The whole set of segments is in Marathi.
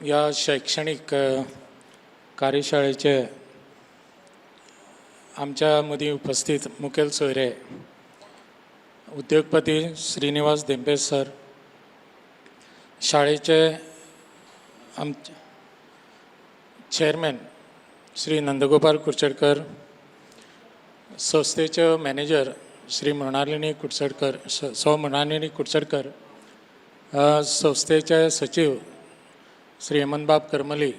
या शैक्षणिक कार्यशाळेचे आमच्या मदी उपस्थित मुखेल सोयरे उद्योगपती श्रीनिवास धेंपे सर, शाळेचे चेअरमॅन श्री नंदगोपाल कुडचडकर, संस्थेचे मॅनेजर श्री मृणालिनी कुडचडकर, सौ मृणालिनी कुडचडकर, संस्थेचे सचिव श्री हेमंतबाब करमली,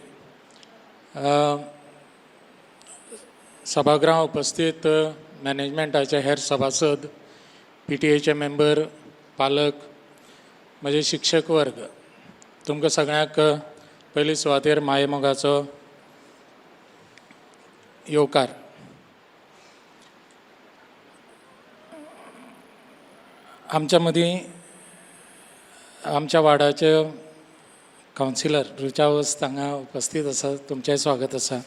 सभागृहां उपस्थित मॅनेजमेंटाचे हेर सभासद, PTA मेंबर, पालक, म्हजे शिक्षक वर्ग, तुमकां सगळ्यांक पयली सुवातेर माये मोगाचो येवकार. आमच्या मदीं आमच्या वार्डाचे कावन्सिलर रुचा वस्त हांगा उपस्थित आसा, तुमचें स्वागत आसा.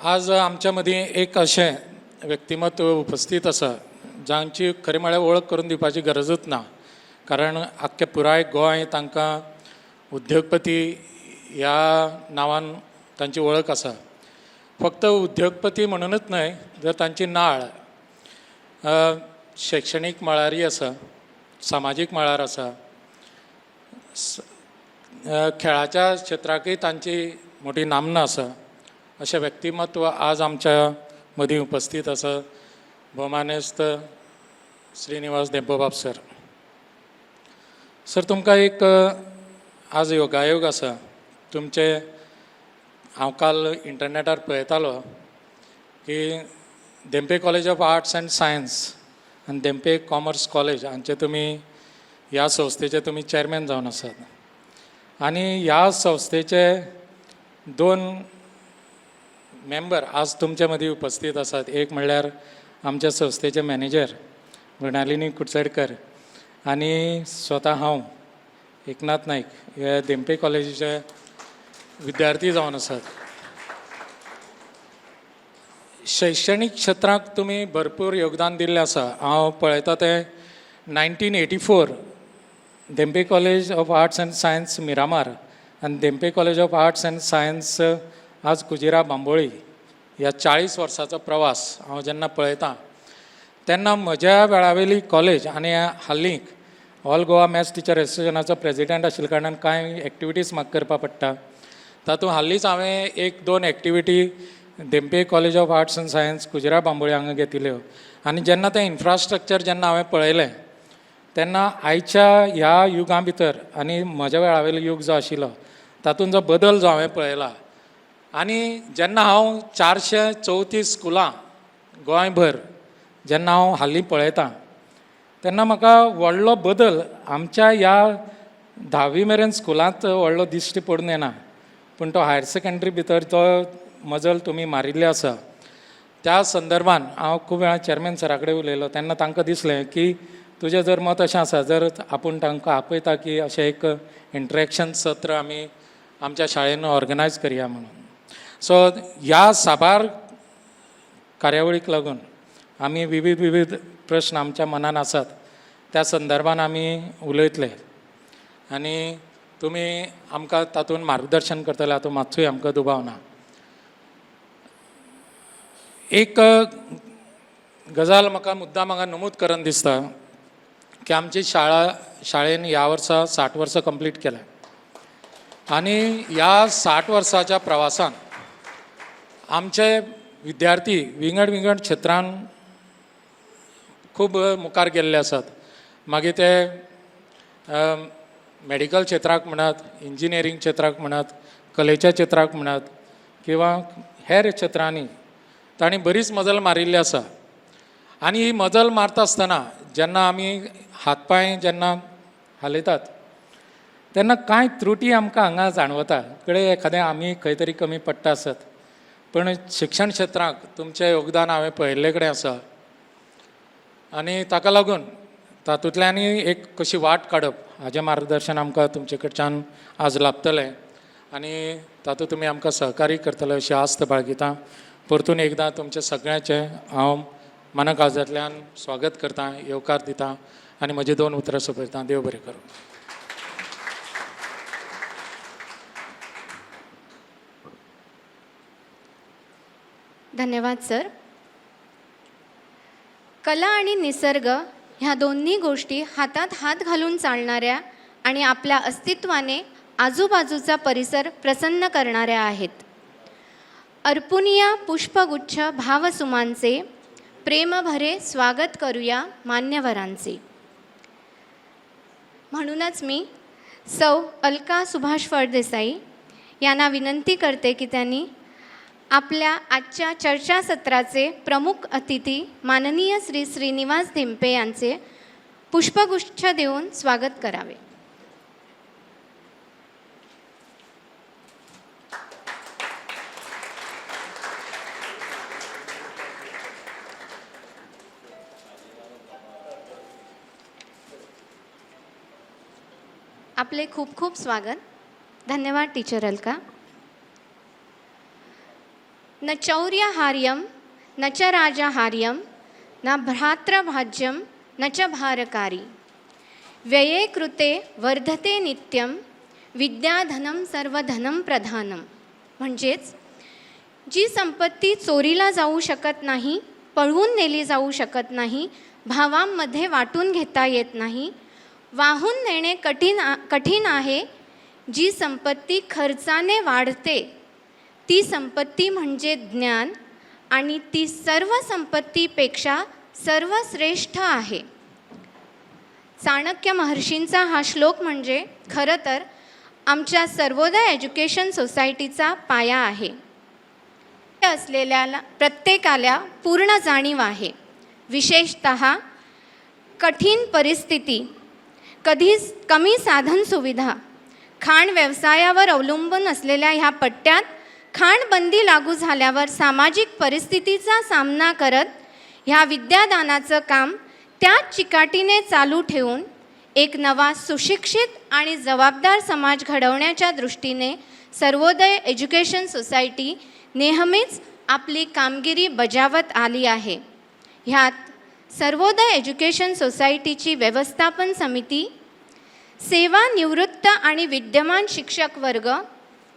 आज आमच्या मदीं एक अशें व्यक्तिमत्व उपस्थित आसा जांची खरें म्हळ्यार वळख करून दिवपाची गरजूच ना, कारण आख्खे पुराय गोंय तांकां उद्योगपती ह्या नांवान तांची वळख आसा. फक्त उद्योगपती म्हणूनच न्हय, तर तांची नाळ शैक्षणीक मळारय आसा, सामाजीक मळार आसा, खेळाच्या क्षेत्राकय तांची मोठी नामना आसा. अशें व्यक्तिमत्व आज आमच्या मदीं उपस्थित आसा. भोवमानेस्त श्रीनिवास धेंपोबाब सर. सर, तुमकां एक आज योगायोग आसा. तुमचे हांव काल इंटरनेटार पळयतालो की Dhempe college of arts and science आनी धेंपे कॉमर्स कॉलेज हांचे तुमी ह्या संस्थेचे तुमी चेअरमॅन जावन आसात. आनी ह्या संस्थेचे 2 मेंबर आज तुमचे मदीं उपस्थित आसात. एक म्हणल्यार आमच्या संस्थेचे मॅनेजर मृणालिनी कुडचडकर आनी स्वता हांव एकनाथ नायक हे धेंपे कॉलेजीचे विद्यार्थी जावन आसात. शैक्षणीक क्षेत्राक तुमी भरपूर योगदान दिल्लें आसा. हांव पळयता तें 1984 Dhempe college of arts and science Miramar आनी Dhempe college of arts and science आज कुजिरा बांबोळी ह्या 40 वर्सांचो प्रवास हांव जेन्ना पळयतां तेन्ना म्हज्या वेळावेली कॉलेज आनी हाल्लीक ऑल गोवा मॅथ्स टिचर एसोसिएशनाचो प्रेजिडेंट आशिल्ल्या कारणान कांय एक्टिविटीज म्हाका करपा पडटा. तातूंत हाल्लीच हांवें 1-2 activity Dhempe college of arts and science Cujira Bambolim हांगा घेतिल्ल्यो. आनी जेन्ना तें इन्फ्रास्ट्रक्चर जेन्ना हांवें पळयलें तेन्ना आयच्या ह्या युगां भितर आनी म्हज्या वेळावेलो युग जो आशिल्लो तातूंत जो बदल जो हांवें पळयला आनी जेन्ना हांव 434 स्कुलां गोंयभर जेन्ना हांव हालीं पळयतां तेन्ना म्हाका व्हडलो बदल आमच्या ह्या 10वी मेरेन स्कुलांत व्हडलो दिश्टी पडून येना. पूण तो हायर सेकंडरी भितर तो मजल तुमी मारिल्ले आसा. त्या संदर्भान हांव खूब वेळा चेअरमॅन सरा कडेन उलयलो तेन्ना तांकां दिसलें की तुजें जर मत अशें आसा जर आपूण तांकां आपयता की अशें एक इंटरेक्शन सत्र आमी आमच्या शाळेन ऑर्गनायज करया म्हणून. सो ह्या साबार कार्यावळीक लागून आमी विविध प्रश्न आमच्या मनान आसात त्या संदर्भान आमी उलयतले आनी तुमी आमकां तातूंत मार्गदर्शन करतले हातूंत मात्सूय आमकां दुबाव ना. एक गजाल म्हाका मुद्दाम हांगा नमूद करून दिसता की आमची शाळेन ह्या वर्सा 60 वर्सां कंप्लीट केल्या आनी ह्या 60 वर्साच्या प्रवासान आमचे विद्यार्थी विंगड क्षेत्रांत खूब मुखार गेल्ले आसात. मागीर ते मेडिकल क्षेत्राक म्हणत, इंजिनियरींग क्षेत्राक म्हणत, कलेच्या क्षेत्राक म्हणत किंवा हेर क्षेत्रांनी तांणी बरीच मजल मारिल्ली आसा. आनी ही मजल मारता आसतना जेन्ना आमी हातपांय जेन्ना हालयतात तेन्ना कांय त्रुटी आमकां हांगा जाणवता. कडेन एखादें आमी खंय तरी कमी पडटा आसत. पण शिक्षण क्षेत्राक तुमचें योगदान हांवें पळयल्ले कडेन आसा आनी ताका लागून तातूंतल्यानय एक कशी वाट काडप हाजें मार्गदर्शन आमकां तुमचे कडच्यान आज लाभतलें आनी तातूंत तुमी आमकां सहकार्य करतले अशी आस्त बाळगितां. परतून एकदां तुमचे सगळ्यांचे हांव मनाकाळजांतल्यान स्वागत करतां, येवकार दितां आनी म्हजी 2 उतरां सोंपयता. देव बरें करूं. धन्यवाद सर. कला आणि निसर्ग ह्या दोन्ही गोष्टी हातात हात घालून चालणाऱ्या आणि आपल्या अस्तित्वाने आजूबाजूचा परिसर प्रसन्न करणाऱ्या आहेत. अर्पुनिया पुष्पगुच्छ भावसुमांचे प्रेमभरे स्वागत करूया मान्यवरांचे. म्हणूनच मी सौ अलका सुभाष फळदेसाई यांना विनंती करते की त्यांनी आपल्या आजच्या चर्चासत्राचे प्रमुख अतिथी माननीय श्री श्रीनिवास धेंपे यांचे पुष्पगुच्छ देऊन स्वागत करावे. आपले खूप खूप स्वागत. धन्यवाद टीचर अलका. न चौर्यहार्यं न च राजहार्यं न भ्रातृभाज्यं न च भारकारी व्यये कृते वर्धते नित्यं विद्याधनं सर्वधनं प्रधानम. म्हणजेच जी संपत्ती चोरीला जाऊ शकत नाही, पळवून नेली जाऊ शकत नाही, भावांमध्ये वाटून घेता येत नाही, वाहून नेणे कठीण आहे, जी संपत्ती खर्चाने वाढते ती संपत्ती म्हणजे ज्ञान आणि ती सर्व संपत्तीपेक्षा सर्वश्रेष्ठ आहे. चाणक्य महर्षींचा हा श्लोक म्हणजे खरं तर आमच्या सर्वोदय एज्युकेशन सोसायटीचा पाया आहे. असलेल्या प्रत्येकाला पूर्ण जाणीव आहे. विशेषतः कठीण परिस्थिती, कधीच कमी साधन सुविधा, खाण व्यवसायावर अवलंबून असलेल्या ह्या पट्ट्यात खाणबंदी लागू झाल्यावर सामाजिक परिस्थितीचा सामना करत ह्या विद्यादानाचं काम त्याच चिकाटीने चालू ठेवून एक नवा सुशिक्षित आणि जबाबदार समाज घडवण्याच्या दृष्टीने सर्वोदय एज्युकेशन सोसायटी नेहमीच आपली कामगिरी बजावत आली आहे. ह्यात सर्वोदय एज्युकेशन सोसायटीची व्यवस्थापन समिती, सेवानिवृत्त आणि विद्यमान शिक्षक वर्ग,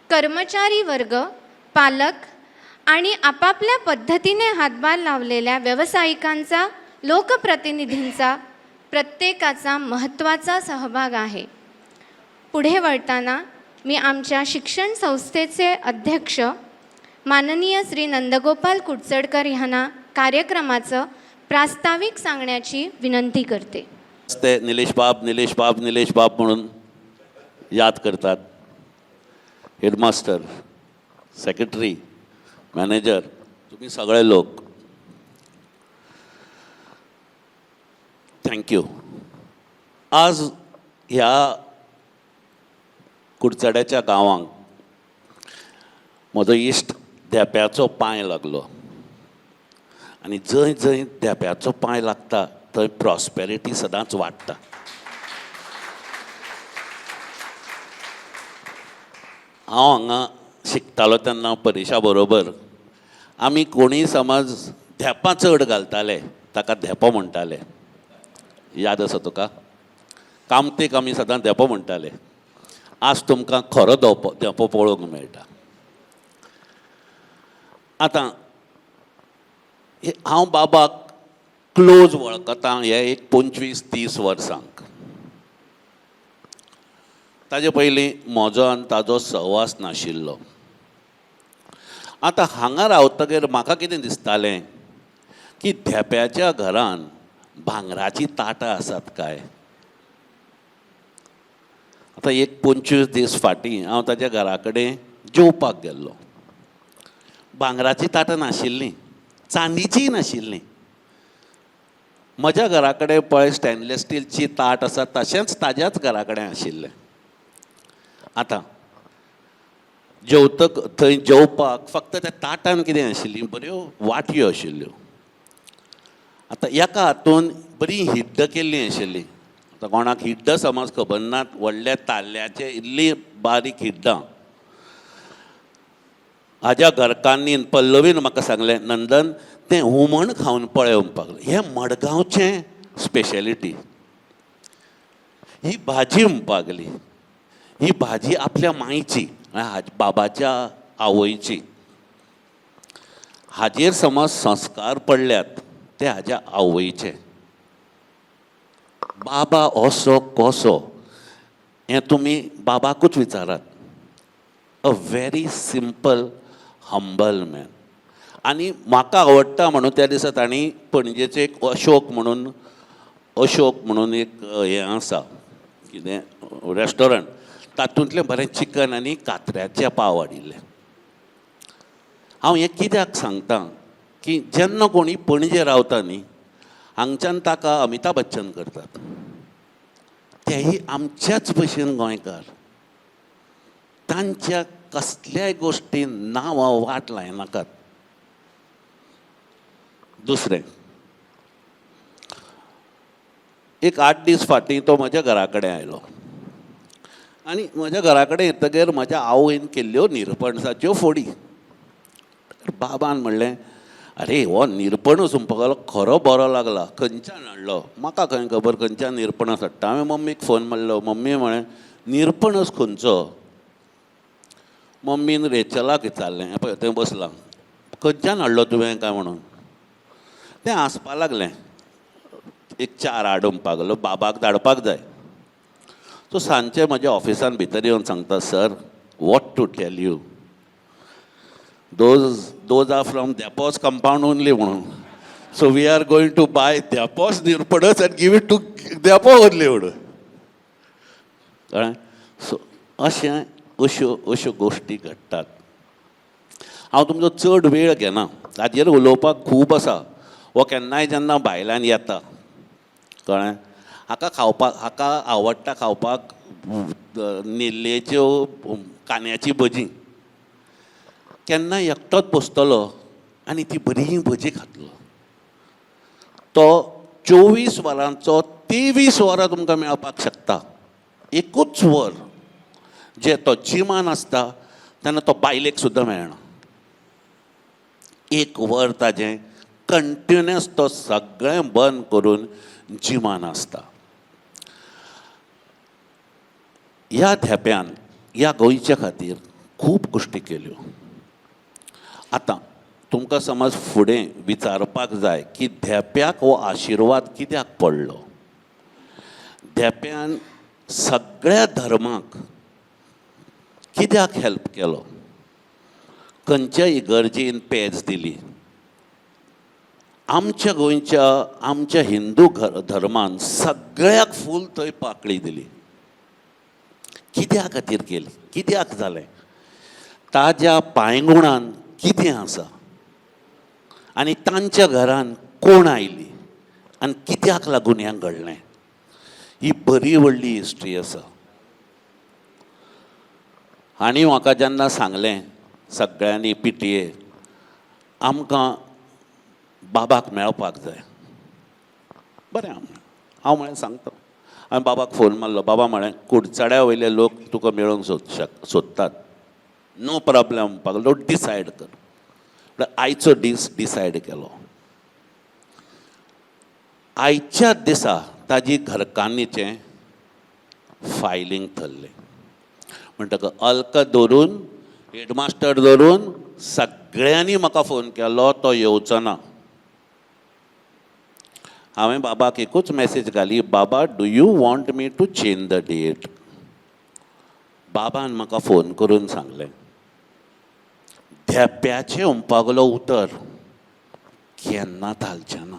कर्मचारी वर्ग, पालक आणि आपापल्या पद्धतीने हातभार लावलेल्या व्यावसायिकांचा, लोकप्रतिनिधींचा प्रत्येकाचा महत्त्वाचा सहभाग आहे. पुढे वळताना मी आमच्या शिक्षण संस्थेचे अध्यक्ष माननीय श्री नंदगोपाल कुडचडकर यांना कार्यक्रमाचं प्रास्ताविक सांगण्याची विनंती करते. ते निलेश बाब म्हणून याद करतात. हेडमास्टर, सेक्रेटरी, मॅनेजर, तुम्ही सगळे लोक थँक्यू. आज ह्या कुडचड्याच्या गांवांक म्हजो इश्ट धेप्याचो पांय लागलो आनी जंय जंय धेप्याचो पांय लागता थंय प्रॉस्पेरिटी सदांच वाडटा. हांव हांगा शिकतालो तेन्ना परिशा बरोबर आमी कोणीय समज धेपां चड घालताले ताका धेपो म्हणटाले. याद आसा तुका? कामतेक आमी सदां धेपो म्हणटाले. आज तुमकां खरो धेपो पळोवंक मेळटा. आतां हांव बाबाक क्लोज वळखता हे एक 25-30 वर्सांक. ताजे पयलीं म्हजो आनी ताजो सहवास नाशिल्लो. आतां हांगा रावतकीर म्हाका कितें दिसतालें की धेप्याच्या घरान भांगराची ताटां आसात काय. आतां एक 25 दीस फाटीं हांव ताच्या घरा कडेन जेवपाक गेल्लो. भांगराची ताटां नाशिल्लीं, चांदीचीय नाशिल्लीं. म्हज्या घरा कडेन पळय स्टेनलेस स्टीलची ताट आसा तशेंच ताज्याच घरा कडेन आशिल्लें. आतां जेवतक थंय जेवपाक फक्त त्या ताटान कितें आशिल्लीं, बऱ्यो वाटयो आशिल्ल्यो. आतां एका हातून बरी हिड्ड केल्ली आशिल्ली. आतां कोणाक हिड्ड समज खबर नात, व्हडल्या ताल्ल्याचे इल्ली बारीक हिड्डां. हाज्या घरकान्नीन पल्लवीन म्हाका सांगलें, नंदन तें हुमण खावन पळय म्हणपाक. हें मडगांवचें स्पेशलिटी. ही भाजी म्हणपाक लागली. ही भाजी आपल्या मायची बाबाच्या आवयची. हाजेर समज संस्कार पडल्यात ते हाज्या आवयचे. बाबा असो कसो हें तुमी बाबाकूच विचारात. A very simple humble man. आनी म्हाका आवडटा म्हणून त्या दिसा तांणी पणजेचें एक अशोक म्हणून एक हें आसा कितें रेस्टॉरंट, तातूंतलें बरें चिकन आनी कात्र्याचे पाव हाडिल्ले. हांव हें कित्याक सांगता की जेन्ना कोणी पणजे रावता न्ही हांगच्यान ताका अमिताभ बच्चन करतात. तेही आमच्याच भशेन गोंयकार. तांच्या कसल्याय गोश्टीन नांव वाट लायनाकात. दुसरें, एक 8 दीस फाटीं तो म्हज्या घरा कडेन आयलो आनी म्हज्या घरा कडेन येतकीर म्हज्या आवयन केल्ल्यो निरपणसाच्यो फोडी. बाबान म्हणलें, अरे हो निरपणस म्हणपाक खरो बरो लागला, खंयच्यान हाडलो? म्हाका खंय खबर खंयच्यान निरपणस हाडटा. हांवें मम्मीक फोन मारलो. मम्मी म्हळें, निरपणस खंयचो? मम्मीन रेचलाक विचारलें, पळय थंय बसलां, खंयच्यान हाडलो तुवें काय म्हणून. तें हांसपा लागलें. एक 4 हाड म्हणपाक लागलो, बाबाक धाडपाक जाय. सो सांजचें म्हज्या ऑफिसान भितर येवन सांगता, sir what to tell you, those are from Depos compound only म्हणून. So we are going to buy Depos nirpanas and give it to Depos only म्हणून. कळ्ळें? सो अश्यो गोश्टी घडटात. हांव तुमचो चड वेळ घेना, ताजेर उलोवपाक खूब आसा. हो केन्नाय जेन्ना भायल्यान येता, कळ्ळें, हाका आवडटा खावपाक नेल्लेच्यो कांद्याची भजी. केन्ना एकटोच बसतलो आनी ती बरी भजी खातलो. तो 24 वरांचो 23 वरां तुमकां मेळपाक शकता. एकूच वर जे तो जिमान आसता तेन्ना तो बायलेक सुद्दां मेळना. एक वर ताजें कंटिन्युअस तो सगळें बंद करून जिमान आसता. ह्या धेप्यान ह्या गोंयच्या खातीर खूब गोश्टी केल्यो. आतां तुमकां समज फुडें विचारपाक जाय की धेप्याक हो आशिर्वाद कित्याक पडलो. धेप्यान सगळ्या धर्माक कित्याक हेल्प केलो. खंयच्याय इगर्जेन पेज दिली. आमच्या गोंयच्या आमच्या हिंदू धर्मान सगळ्याक फूल थंय पाकळी दिली. कित्या खातीर केली, कित्याक जालें, ताज्या पांयगुणान कितें आसा आनी तांच्या घरान कोण आयली आनी कित्याक लागून हें घडलें, ही बरी व्हडली हिस्ट्री आसा. आनी म्हाका जेन्ना सांगलें सगळ्यांनी पिटीए आमकां बाबाक मेळपाक जाय, बरें हांव म्हळें सांगता. हांवें बाबाक फोन मारलो. बाबा म्हळें, कुडचड्या वयले लोक तुका मेळोंक सोदतात. नो प्रॉब्लेम म्हणपाक लागलो, डिसायड कर. आयचो दीस डिसायड केलो. आयच्या दिसा ताजी घरकान्नीचें फायलींग थरलें. म्हणटकच अलका धरून हेडमास्टर धरून सगळ्यांनी म्हाका फोन केलो तो येवचो ना. हांवें बाबाक एकूच मॅसेज घाली, बाबा do you want me to change the date. बाबान म्हाका फोन करून सांगलें, धेप्याचें म्हणपागलो उतर केन्नाच हालचें ना.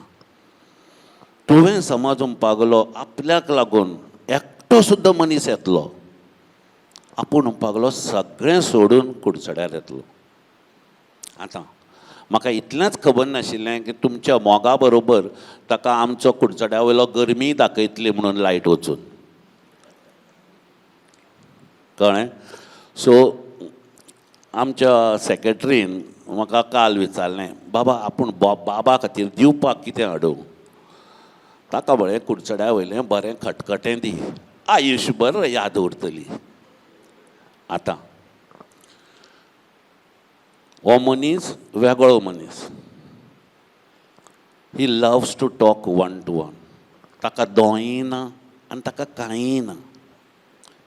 तुवें समज म्हणपागलो आपल्याक लागून एकटो सुद्दां मनीस येतलो, आपूण म्हणपागलो सगळें सोडून कुडचड्यार येतलो. आतां म्हाका इतलेंच खबर नाशिल्लें की तुमच्या मोगा बरोबर ताका आमचो कुडचड्या वयलो गरमी दाखयतली म्हणून लायट वचून, कळ्ळें. सो आमच्या सेक्रेटरीन म्हाका काल विचारलें, बाबा आपूण बाबा खातीर दिवपाक कितें हाडूं. ताका म्हळें कुडचड्या वयलें बरें खटखटें दी, आयुश्यभर याद उरतली. आतां हो मनीस वेगळो मनीस. He loves to talk 1 to 1. ताका दोयी ना, आनी ताका कांय ना.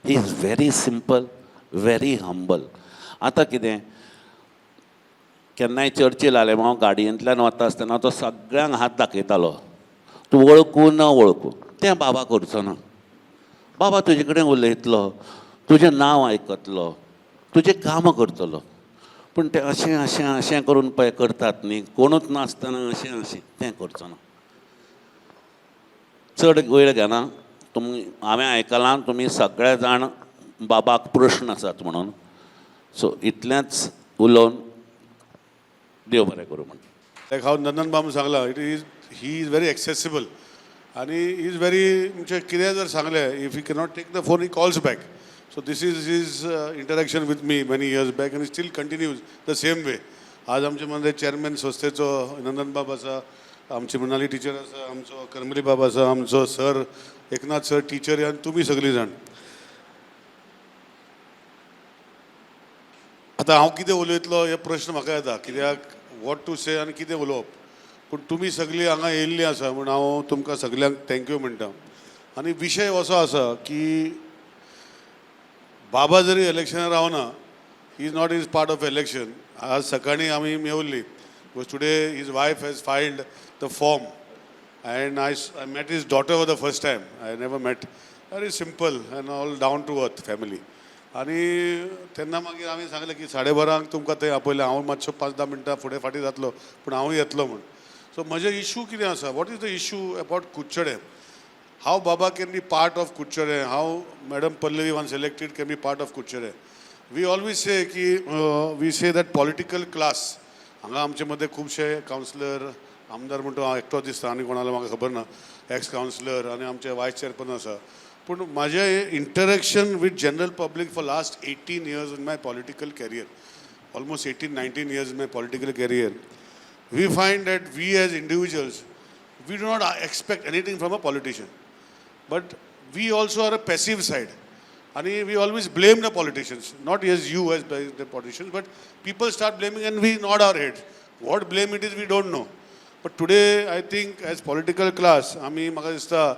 He is very simple, very humble. आतां कितें, केन्नाय चर्चील आले हांव गाडयेंतल्यान वता आसतना तो सगळ्यांक हात दाखयतालो. तूं वळखू न वळखू तें बाबा करचो ना. बाबा तुजे कडेन उलयतलो, तुजें नांव आयकतलो, तुजें कामां करतलो. पूण तें अशें अशें अशें करून पळय करतात न्ही, कोणूच नासतना अशें अशें तें करचो ना. चड वेळ घेना. तुमी हांवें आयकलां तुमी सगळे जाण बाबाक प्रश्न आसात म्हणून. सो इतलेंच उलोवन देव बरें करूं म्हणून. लायक हांव नंदन बाम सांगला, ही इज व्हेरी एक्सेसिबल आनी ही इज व्हेरी म्हणजे कितें जर सांगलें, if you cannot take the phone he calls back. So this is his interaction with me many years back आनी still continues the same way. आज आमचे मध्ये चेअरमॅन संस्थेचो नंदन बाब आसा, आमची मृणाली टिचर आसा, आमचो करमली बाब आसा, आमचो सर एकनाथ सर टिचर आनी तुमी सगळीं जाण. आतां हांव कितें उलयतलो हे प्रश्न म्हाका येता, कित्याक वॉट टू से आनी कितें उलोवप. पूण तुमी सगळीं हांगा येयल्लीं आसा म्हूण हांव तुमकां सगळ्यांक थँक्यू म्हणटा. आनी विशय असो आसा की बाबा जरी इलेक्शनार रावना, he is not is part of election. आज सकाळीं आमी मेवल्ली, because today his wife has filed the form and I met his daughter for the first time. I never met. Very simple and all down to earth family. आनी तेन्ना मागीर हांवें सांगलें की 12:30 तुमकां थंय आपयलें. हांव मातसो 5-10 मिनटां फुडें फाटीं जातलो, पूण हांव येतलो म्हूण. सो म्हजे इशू कितें आसा, what is the issue about कुडचडे. हाव Baba can be part of कुडचडे, हाव madam Pallavi one selected can be part of कुडचडे. वी ऑलवेज से की we say that political class. हांगा आमचे मदें खुबशे कावन्सिलर, आमदार म्हणटा हांव एकटो दिसता आनी कोणालो म्हाका खबर ना, एक्स कावन्सिलर आनी आमचे वायस चेअरपर्सन आसा. पूण म्हाजें interaction with general public for last 18 years in my political career, almost 18-19 years in my political career, we find that we as individuals, we do not expect anything from a politician. But we also are a passive side. And we always blame the politicians, not as you as the politicians, but people start blaming and we nod our heads. What blame it is, we don't know. But today, I think as political class, म्हाका दिसता,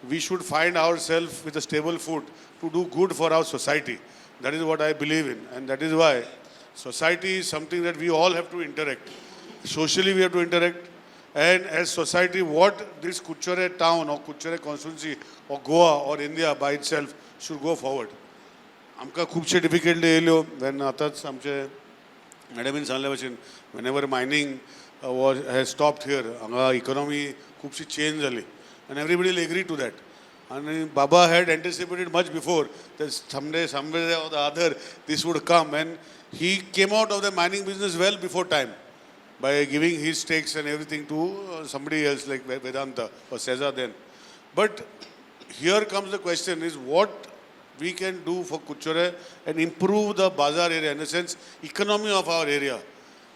we should find ourselves with a stable foot to do good for our society. That is what I believe in. And that is why society is something that we all have to interact. Socially, we have to interact. And as society, what this Kuchare town or Kuchare constituency or Goa or India by itself should go forward. आमकां खुबशे डिफिकल्टी येयल्यो वेन आतांच आमचे मॅडमीन सांगले भशेन whenever mining was has stopped here, हांगा इकॉनॉमी खुबशी चेंज जाली and everybody will agree to that. And Baba had anticipated much before that somewhere or the other this would come, and he came out of the mining business well before time by giving his stakes and everything to somebody else like Vedanta or Seza then. But here comes the question is what we can do for Kuchare and improve the bazaar area, in the sense economy of our area.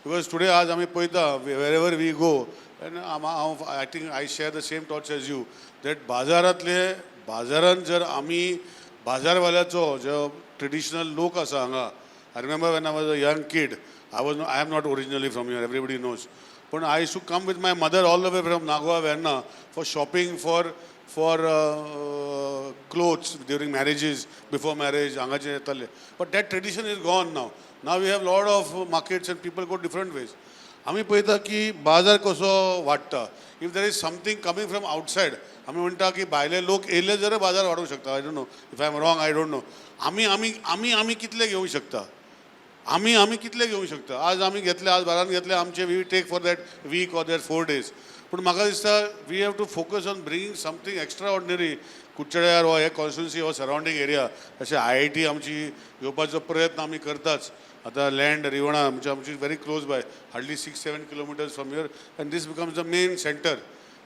Because today as आमी पळयता wherever we go, and I think I share the same thoughts as you, that बाजारांत जर आमी बाजारवाल्याचो जो ट्रेडिशनल लोक आसा हांगा, I remember when I was a young kid, I am not originally from here, everybody knows, but I used to come with my mother all the way from Nagwa, Verna for shopping for clothes during marriages, before marriage, हांगाचे येताले. But that tradition is gone now. Now we have a lot of markets and people go different ways. आमी पळयता की बाजार कसो वाडटा. If there is something coming from outside, आमी म्हणटा की भायले लोक येयले जाल्यार बाजार वाडूंक शकता. I don't know. If I am wrong, I don't know. आमी कितले घेवंक शकता? आमी कितले घेवंक शकता? आज आमी घेतले, आज बारान घेतले आमचे, we take for that week or that 4 days. पूण म्हाका दिसता we have to focus on bringing something extraordinary कुडचड्यार वा हे कॉन्स्टिट्युन्सी वा सरावंडींग एरिया. जशें IIT आमची येवपाचो प्रयत्न आमी करताच. आतां लँड रिवणा आमची very close by, hardly 6-7 kilometers from here, and this becomes the main center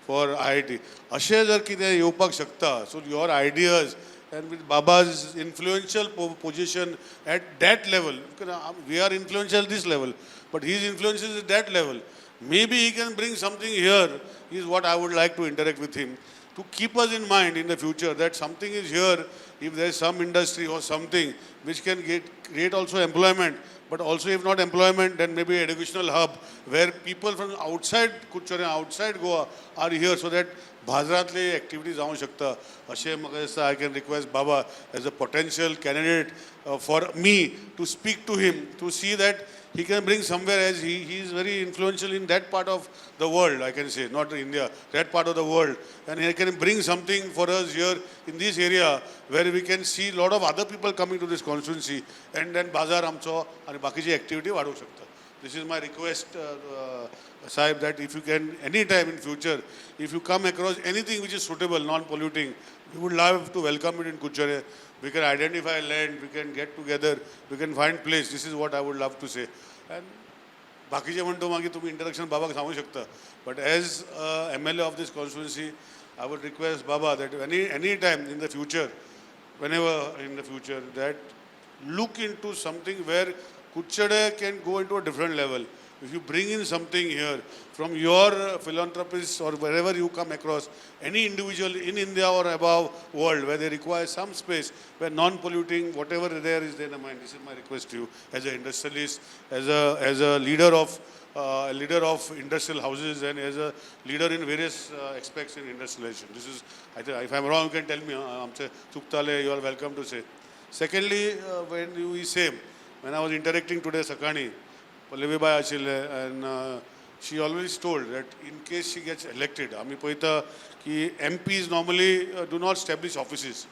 for IIT. अशें जर कितें येवपाक शकता, so your ideas and with Baba's influential position at that level, because we are influential at this level, but his influence is at that level. Maybe he can bring something here, is what I would like to interact with him, to keep us in mind in the future that something is here, if there is some industry or something which can create also employment, but also if not employment, then maybe educational hub where people from outside Kuchare, outside Goa are here, so that बाजारांतली एक्टिविटी जावंक शकता अशें म्हाका दिसता. I can request Baba as a potential candidate for me to speak to him to see that he can bring somewhere, as he is very influential in that part of the world, I can say, not India, that part of the world. And he can bring something for us here in this area where we can see a lot of other people coming to this constituency, and then Bazar amcho and bakichi activity vadu shakta. This is my request, Sahib, that if you can, anytime in future, if you come across anything which is suitable, non-polluting, we would love to welcome it in Kuchare. We can identify land, we can get together, we can find place. This is what I would love to say. And बाकीचे म्हणतो मागीर तुम्ही इंटरॅक्शन बाबाक सांगू शकता. But as MLA of this constituency, I would request Baba that any time in the future, whenever in the future, that look into something where Kuchade can go into a different level. If you bring in something here from your philanthropists or wherever you come across, any individual in India or above world where they require some space where non-polluting, whatever there is there in mind, this is my request to you as an industrialist, as a leader of industrial houses, and as a leader in various aspects in industrialization. This is, I think, if I'm wrong, you can tell me. Amche Chuktale, you are welcome to say. Secondly, when you say, when I was interacting today, Sakani, Pallavibai Achille, and she always told that in case she gets elected, Ami Poita ki MPs normally do not establish offices.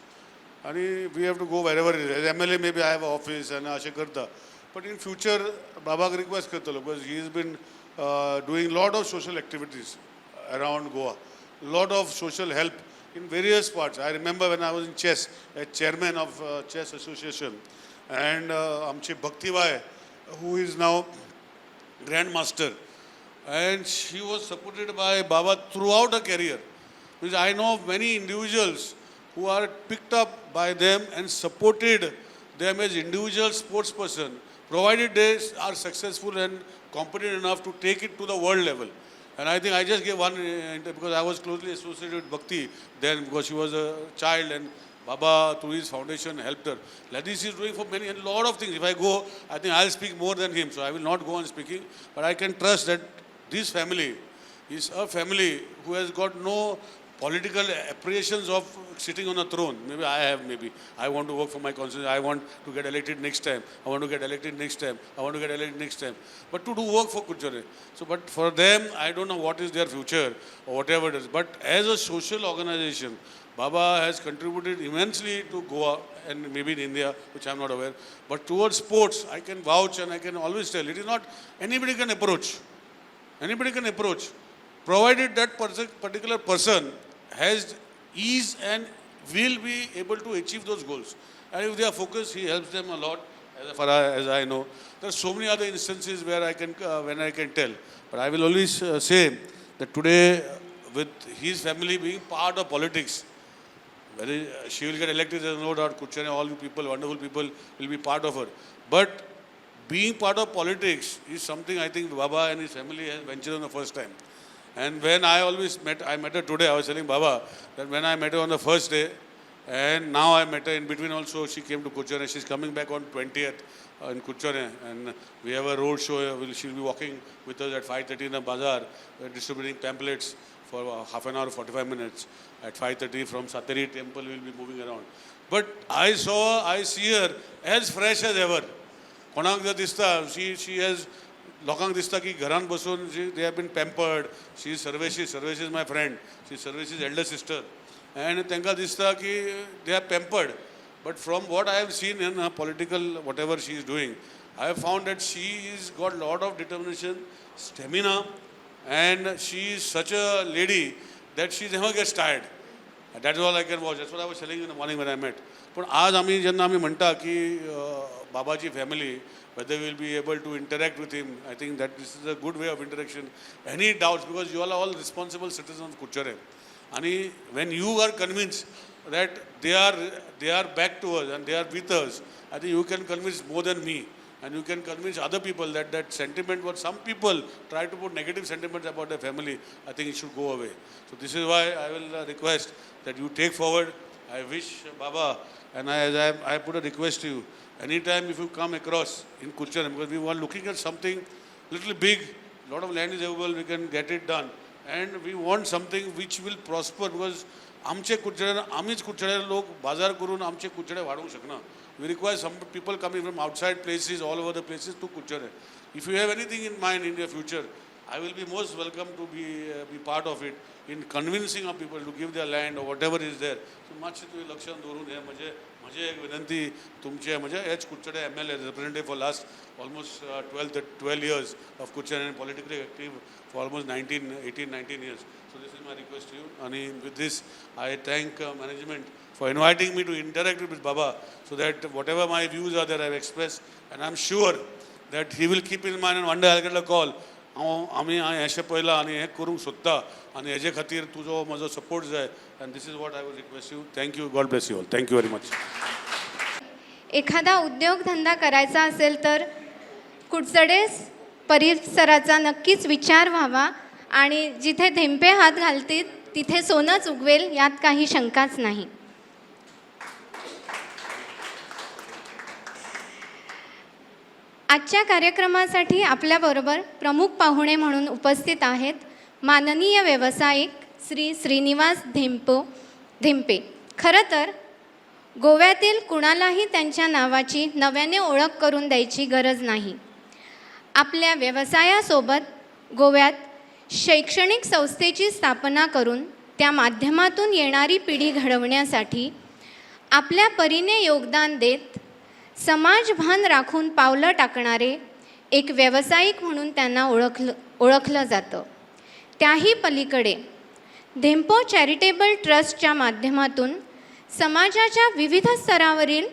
And we have to go wherever it is. As MLA, maybe I have an office and ashe karta. But in future, Baba request karta because he has been doing lot of social activities around Goa, lot of social help in various parts. I remember when I was in chess, as chairman of chess association, and Amchi Bhaktibai, who is now grandmaster, and she was supported by Baba throughout her career. Because I know of many individuals who are picked up by them and supported them as individual sportsperson, provided they are successful and competent enough to take it to the world level. And I think I just gave one, because I was closely associated with Bhakti then, because she was a child, and Baba through his foundation helped her. Like this is doing for many, and a lot of things. If I go, I think I'll speak more than him, so I will not go on speaking. But I can trust that this family is a family who has got no political apprehensions of sitting on a throne. Maybe I have, maybe. I want to work for my constituency. I want to get elected next time. I want to get elected next time. I want to get elected next time. But to do work for Kuchare. So, but for them, I don't know what is their future or whatever it is. But as a social organization, Baba has contributed immensely to Goa and maybe in India, which I'm not aware. But towards sports, I can vouch and I can always tell, it is not, anybody can approach. Anybody can approach, provided that particular person has ease and will be able to achieve those goals. And if they are focused, he helps them a lot, as far as I know. There are so many other instances where I can, when I can tell. But I will always say that today, with his family being part of politics, whether she will get elected, there is no doubt. Kuchane, all you people, wonderful people, will be part of her. But being part of politics is something I think Baba and his family has ventured on the first time. And when I met her today, I was telling Baba that when I met her on the first day, and now I met her in between also, she came to Kuchane. She's coming back on 20th in Kuchane, and we have a road show. She'll be walking with us at 5:30 in the bazaar, distributing pamphlets for half an hour, 45 minutes. At 5:30 from Satari temple, we'll be moving around. But I see her as fresh as ever. Konak dista, she has लोकांक दिसता की घरान बसून they have been pampered. She is Sarvesh is my friend. She is Sarvesh's elder sister. And तांकां दिसता की they are pampered. But from what I have seen in her political, whatever she is doing, I have found that she has got a lot of determination, stamina, and she is such a lady that she never gets tired. That's all I can watch. That's what I was telling you in the morning when I met. पण आज आम्ही जेन्ना आम्ही म्हणटा की बाबाची family, whether we will be able to interact with him, I think that this is a good way of interaction. Any doubts, because you are all responsible citizens of Kuchare. And when you are convinced that they are back to us and they are with us, I think you can convince more than me. And you can convince other people that sentiment, what some people try to put negative sentiments about their family, I think it should go away. So this is why I will request that you take forward. I wish Baba, and I put a request to you, anytime if you come across in Kuchane, because we were looking at something little big, a lot of land is available, we can get it done. And we want something which will prosper because आमचे कुडचड्यार आमीच कुडचड्यार लोक बाजार करून आमचे कुडचडे वाडोवंक शकना. We require some people coming from outside places all over the places to Kudchade. If you have anything in mind in your future, I will be most welcome to be part of it in convincing of people to give their land or whatever is there. So मातशें तुवें लक्षांत दवरून हे म्हजे एक विनंती तुमचे म्हणजे हेच Kudchade MLA representative for last almost 12 years of Kuchera and politically active for almost 19 years. So this is my request to you. And with this, I thank management for inviting me to interact with Baba so that whatever my views are that I have expressed, and I'm sure that he will keep in mind and one day I'll get a call. आमी हेशें पळयलां आनी हें करूंक सोदता आनी हेजे खातीर तुजो म्हजो सपोर्ट जाय. And this is what I will request you. Thank you. God bless you all. Thank you very much. एखादा उद्योगधंदा करायचा असेल तर कुडचडे परिसराचा नक्कीच विचार व्हावा आणि जिथे धेंपे हात घालतील तिथे सोनंच उगवेल यात काही शंकाच नाही. आजच्या कार्यक्रमासाठी आपल्याबरोबर प्रमुख पाहुणे म्हणून उपस्थित आहेत माननीय व्यावसायिक श्री श्रीनिवास धेंपे. खरं तर गोव्यातील कुणालाही त्यांच्या नावाची नव्याने ओळख करून द्यायची गरज नाही. आपल्या व्यवसायासोबत गोव्यात शैक्षणिक संस्थेची स्थापना करून त्या माध्यमातून येणारी पिढी घडवण्यासाठी आपल्या परीने योगदान देत समाजभान राखून पावलं टाकणारे एक व्यावसायिक म्हणून त्यांना ओळखलं जातं. त्याही पलीकडे धेंपो चॅरिटेबल ट्रस्टच्या माध्यमातून समाजाच्या विविध स्तरावरील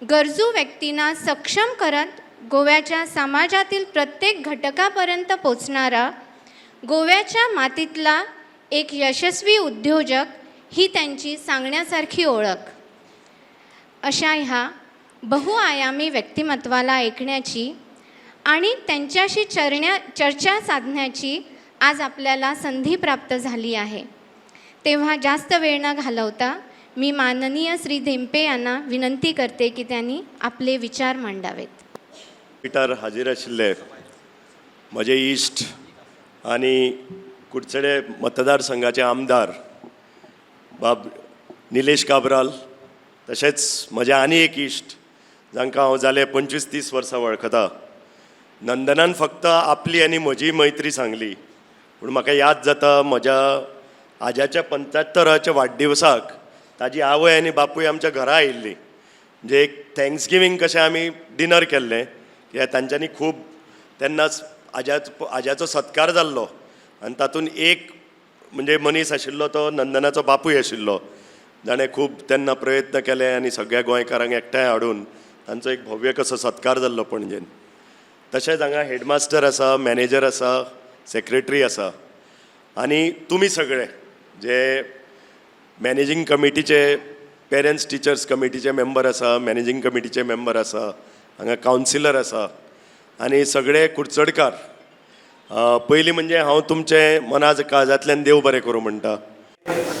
गरजू व्यक्तींना सक्षम करत गोव्याच्या समाजातील प्रत्येक घटकापर्यंत पोचणारा गोव्याच्या मातीतला एक यशस्वी उद्योजक ही त्यांची सांगण्यासारखी ओळख. अशा ह्या बहुआयामी व्यक्तिमत्वाला ऐकण्याची आणि त्यांच्याशी चर्चा साधण्याची आज आपल्याला संधी प्राप्त झाली आहे. तेव्हा जास्त वेळ न घालवता मी माननीय श्री धेंपे यांना विनंती करते की त्यांनी आपले विचार मांडावेत. पिटार हाजीर आशिल्ले म्हजे इश्ट आनी कुडचडे मतदारसंघाचे आमदार बाब निलेश काब्राल, तशेंच म्हजे आनी एक इश्ट जांकां हांव जाले 25-30 वर्सां वळखता. नंदनान फक्त आपली आनी म्हजी मैत्री सांगली, पूण म्हाका याद जाता म्हज्या आज्याच्या 75च्या वाडदिवसाक ताजी आवय आनी बापूय आमच्या घरा आयिल्ली. म्हणजे एक थँक्स गिवींग कशें आमी डिनर केल्लें, कित्याक तांच्यांनी खूब तेन्नाच आज्याचो सत्कार जाल्लो आनी तातूंत एक म्हणजे मनीस आशिल्लो तो नंदनाचो बापूय आशिल्लो, जाणें खूब तेन्ना प्रयत्न केले आनी सगळ्या गोंयकारांक एकठांय हाडून तांचो एक भव्य कसो सत्कार जाल्लो पणजेन. तशेंच हांगा हेडमास्टर आसा, मॅनेजर आसा, सेक्रेटरी आसा आनी तुमी सगळे जे मॅनेजींग कमिटीचे पेरंट्स टिचर्स कमिटीचे मेंबर आसा, मॅनेजींग कमिटीचे मेंबर आसा, हांगा कावन्सिलर आसा आनी सगळे कुडचडकार. पयलीं म्हणजे हांव तुमचे मना काळजांतल्यान देव बरें करूं म्हणटा.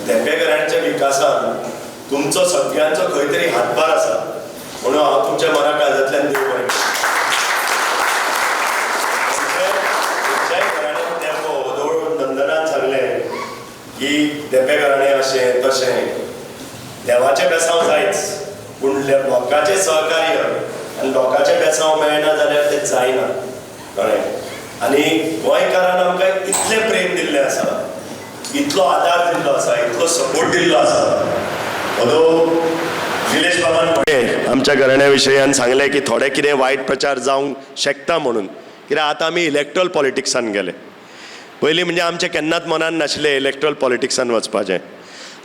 धेंपेकारांच्या विकासान तुमचो सगळ्यांचो खंय तरी हातभार आसा म्हणून हांव तुमच्या मना काळजांतल्यान देव बरें करतां. नंदनान सांगलें की धेंपे घराणें अशें तशें, देवाचें बेसांव जायच पूण लोकांचें सहकार्य आनी लोकांचें बेसांव मेळना जाल्यार तें जायना. कळ्ळें. आनी गोंयकारान आमकां इतलें प्रेम दिल्लें आसा, इतलो आदार दिल्लो आसा, इतलो सपोर्ट दिल्लो आसा. ओदो निलेश बाबान म्हळें आमच्या घराण्या विशयान सांगलें की थोडे कितें वायट प्रचार जावंक शकता म्हणून, कित्याक आतां आमी इलेक्ट्रल पॉलिटिक्सान गेले. पयलीं म्हणजे आमचें केन्नाच मनान नाशिल्लें इलेक्ट्रल पॉलिटिक्सान वचपाचें.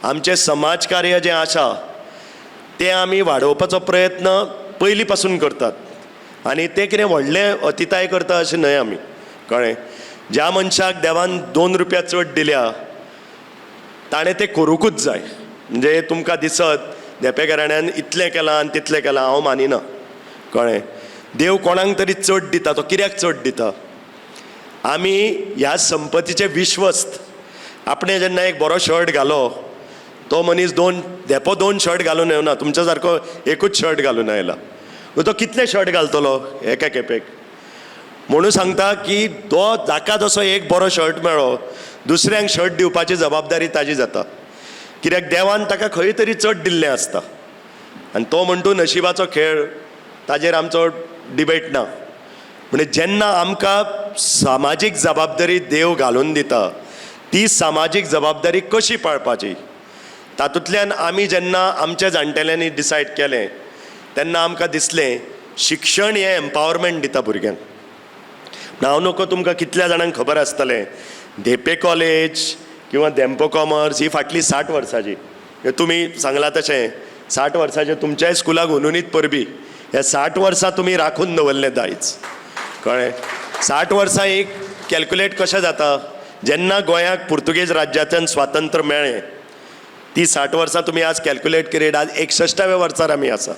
आमचें समाजकार्य जें आसा तें आमी वाडोवपाचो प्रयत्न पयलीं पासून करतात आनी तें कितें व्हडलें अतिताय करता अशें न्हय आमी. कळ्ळें. ज्या मनशाक देवान 2 रुपया चड दिल्या ताणें तें करूंकूच जाय. म्हणजे तुमकां दिसत धेंपे घराण्यान इतलें केलां आनी तितलें केलां, हांव मानिना. कळ्ळें. देव कोणाक तरी चड दिता, तो कित्याक चड दिता. आमी ह्या संपत्तीचे विश्वस्त. आपणें जेन्ना एक बरो शर्ट घालो, तो मनीस धेंपो 2 शर्ट घालून येवना, तुमच्या सारको एकूच शर्ट घालून आयला. तो कितले शर्ट घालतलो एका खेपेक. म्हणून सांगता की तो जाका जसो एक बरो शर्ट मेळ्ळो दुसऱ्यांक शर्ट दिवपाची जबाबदारी ताजी जाता, कित्याक देवान ताका खंय तरी चड दिल्लें आसता आनी तो म्हणटू नशिबाचो खेळ, ताजेर आमचो डिबेट ना. म्हणजे जेन्ना आमकां सामाजीक जबाबदारी देव घालून दिता, ती सामाजीक जबाबदारी कशी पाळपाची, तातूंतल्यान आमी जेन्ना आमच्या जाणटेल्यांनी डिसायड केलें तेन्ना आमकां दिसलें शिक्षण हें एम्पावरमेंट दिता भुरग्यांक. हांव नकळो तुमकां कितल्या जाणांक खबर आसतलें, धेपे कॉलेज किंवा धेंपो कॉमर्स ही फाटली 60 वर्सांची, तुमी सांगलां तशें 60 वर्सांचे तुमच्याय स्कुलाक अंदुनीत परबी, हे 60 वर्सां तुमी राखून दवरले दायज, कळ्ळें. 60 वर्सां एक कॅल्क्युलेट कशें जाता, जेन्ना गोंयाक पुर्तुगेज राज्याच्यान स्वातंत्र्य मेळ्ळें ती 60 वर्सां तुमी आज कॅल्क्युलेट करीत, आज 61व्या वर्सार आमी आसा.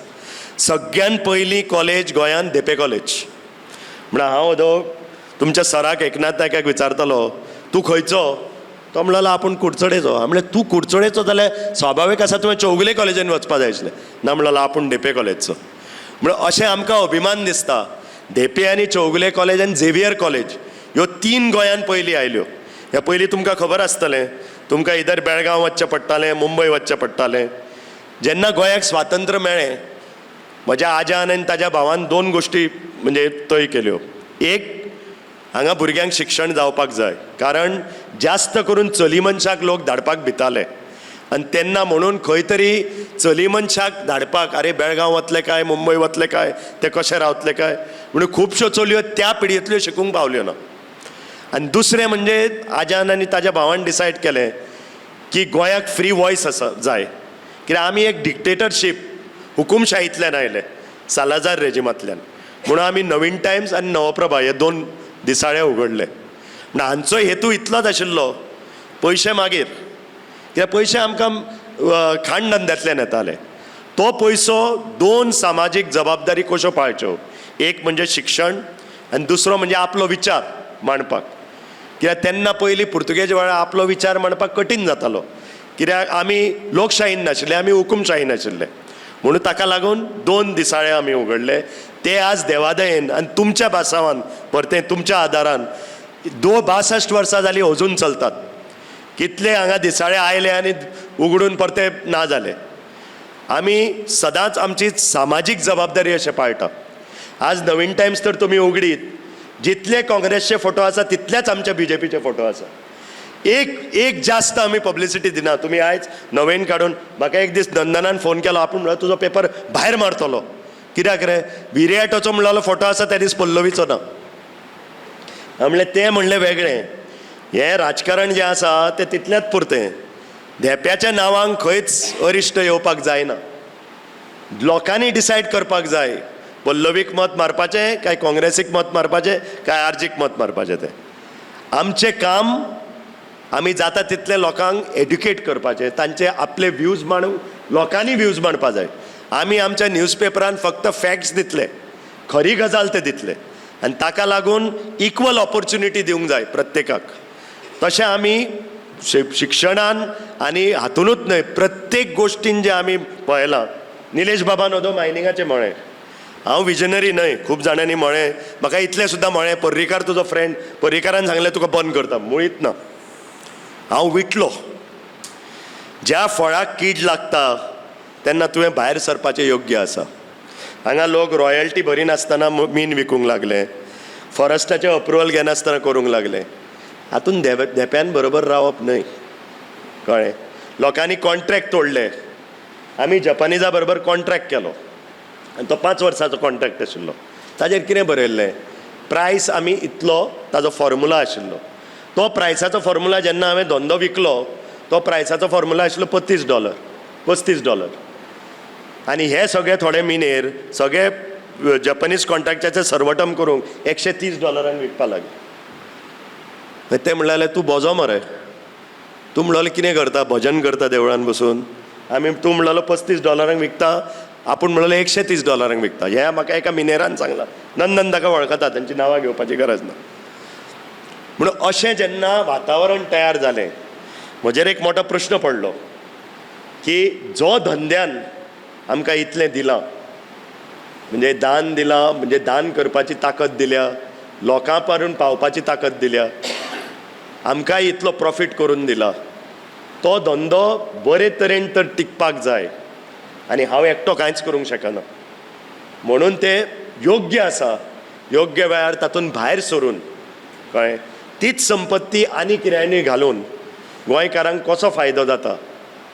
सगळ्यान पयलीं कॉलेज गोंयान धेपे कॉलेज. म्हणून हांव तुमच्या सराक एकनाथ नायकाक विचारतालो तूं खंयचो, तो म्हणलो आपूण कुडचडेचो. हांव म्हणलें तूं कुडचडेचो जाल्यार स्वाभावीक आसा तुवें चौगुले कॉलेजीन वचपा जाय आशिल्लें. ना म्हणलो आपूण धेपे कॉलेजचो. म्हणून अशें आमकां अभिमान दिसता, धेपे आनी चौगुले कॉलेज आनी झेवियर कॉलेज ह्यो 3 गोंयान पयलीं आयल्यो. हे पयलीं तुमकां खबर आसतलें, तुमकां इधर बेळगांव वचचें पडटालें, मुंबय वचचें पडटालें. जेन्ना गोंयाक स्वातंत्र्य मेळ्ळें, म्हज्या आज्यान आनी ताज्या भावान 2 गोश्टी म्हणजे तय केल्यो. एक, हांगा भुरग्यांक शिक्षण जावपाक जाय, कारण जास्त करून चली मनशाक लोक धाडपाक भिताले आनी तेन्ना म्हणून खंय तरी चली मनशाक धाडपाक, आरे बेळगांव वतले काय, मुंबय वतले काय, ते कशे रावतले काय, म्हणून खुबश्यो चलयो त्या पिडयेंतल्यो शिकूंक पावल्यो ना. आनी दुसरें म्हणजे आज्यान आनी ताज्या भावान डिसायड केलें की गोंयाक फ्री वॉयस आसा जाय, कित्याक आमी एक डिक्टेटरशीप हुकुमशाहींतल्यान आयले, सालाजार रेजिमांतल्यान. म्हणून आमी नवीन टायम्स आनी नवप्रभा हे 2 दिसाळे उगडले. म्हणून हांचो हेतू इतलोच आशिल्लो, पयशे मागीर, कित्याक पयशे आमकां खाण धंद्यांतल्यान येताले. तो पयसो 2 सामाजीक जबाबदारी कश्यो पाळच्यो, एक म्हणजे शिक्षण आनी दुसरो म्हणजे आपलो विचार मांडपाक. कित्याक तेन्ना पयलीं पुर्तुगेज वेळार आपलो विचार मांडपाक कठीण जातालो, कित्याक आमी लोकशायेन नाशिल्ले, आमी हुकुमशायेन आशिल्ले. म्हणून ताका लागून 2 दिसाळे आमी उगडले. ते आज देवादयेन आनी तुमच्या बासावान, परतें तुमच्या आदारान 62 वर्सां जालीं अजून चलतात. कितले हांगा दिसाळे आयले आनी उगडून परते ना जाले. आमी सदांच आमची सामाजीक जबाबदारी अशें पाळटा. आज नवीन टायम्स तर तुमी उगडीत, जितले काँग्रेसचे फोटो आसा तितलेच आमच्या BJPचे फोटो आसा. एक जास्त आमी पब्लिसिटी दिना. तुमी आयज नवेन काडून, म्हाका एक दीस नंदनान फोन केलो, आपूण म्हणलो तुजो पेपर भायर मारतलो. कित्याक रे, विरेटोचो म्हणलेलो फोटो आसा त्या दीस पल्लवीचो ना. हांव म्हणलें तें म्हणलें वेगळें, हें राजकारण जें आसा तें तितलेंच पुरतें. धेप्याच्या नांवान खंयच अरिश्ट येवपाक जायना. लोकांनी डिसायड करपाक जाय, पल्लवीक मत मारपाचें काय काँग्रेसीक मत मारपाचें काय आरजीक मत मारपाचें. तें आमचें काम, आमी जाता तितले लोकांक एड्युकेट करपाचें, तांचे आपले व्ह्यूज मांडूंक, लोकांनी व्ह्यूज मांडपा जाय. आमी आमच्या न्यूजपेपरान फक्त फॅक्ट्स दितले, खरी गजाल ते दितले, आनी ताका लागून इक्वल ऑपॉर्च्युनिटी दिवंक जाय प्रत्येकाक. तशें आमी शिक्षणान आनी हातूनूच न्हय, प्रत्येक गोश्टीन जें आमी पळयलां. निलेश बाबान ओदो मायनिंगाचें म्हळें, हांव विजनरी न्हय, खूब जाणांनी म्हळें, म्हाका इतलें सुद्दां म्हळें पर्रीकार तुजो फ्रेंड, पर्रीकारान सांगलें तुका बंद करता. मुळीच ना, हांव विटलो. ज्या फळाक कीड लागता तेन्ना तुवें भायर सरपाचें योग्य आसा. हांगा लोक रॉयल्टी भरिनासतना मीन विकूंक लागले, फॉरेस्टाचें अप्रुवल घेनासतना करूंक लागले. हातून धेप्यान बरोबर रावप न्हय, कळ्ळें. लोकांनी कॉन्ट्रॅक्ट तोडले. आमी जपानिजा बरोबर कॉन्ट्रॅक्ट केलो आनी तो 5 वर्सांचो कॉन्ट्रॅक्ट आशिल्लो. ताजेर कितें बरयल्लें, प्रायस आमी इतलो, ताजो फॉर्मुला आशिल्लो. तो प्रायसाचो फॉर्मुला जेन्ना हांवें धंदो विकलो, तो प्रायसाचो फॉर्मुला आशिल्लो $35. आनी हे सगळे थोडे मिनेर सगळे जपनीज कॉन्ट्रॅक्टाचें सर्वटम करूंक $130 विकपा लागले. ते म्हणलें तूं बोजो मरे, तूं म्हणलें कितें करता, भजन करता देवळान बसून. आमी तूं म्हणलेलो $35 विकता, आपूण म्हणलें $130 विकता. हें म्हाका एका मिनेरान सांगलां. नंदन ताका वळखता, तांची नांवां घेवपाची गरज ना. म्हणून अशें जेन्ना वातावरण तयार जालें, म्हजेर एक मोठो प्रश्न पडलो की जो धंद्यान आमकां इतलें दिलां, म्हणजे दान दिलां, म्हणजे दान करपाची ताकद दिल्या, लोकां पर्यंत पावपाची ताकद दिल्या, आमकांय इतलो प्रॉफीट करून दिला, तो धंदो बरे तरेन तर टिकपाक जाय आनी हांव एकटो कांयच करूंक शकना. म्हणून ते योग्य आसा योग्य वेळार तातूंत भायर सरून कळ्ळें तीच संपत्ती आनी कित्यानी घालून गोंयकारांक कसो फायदो जाता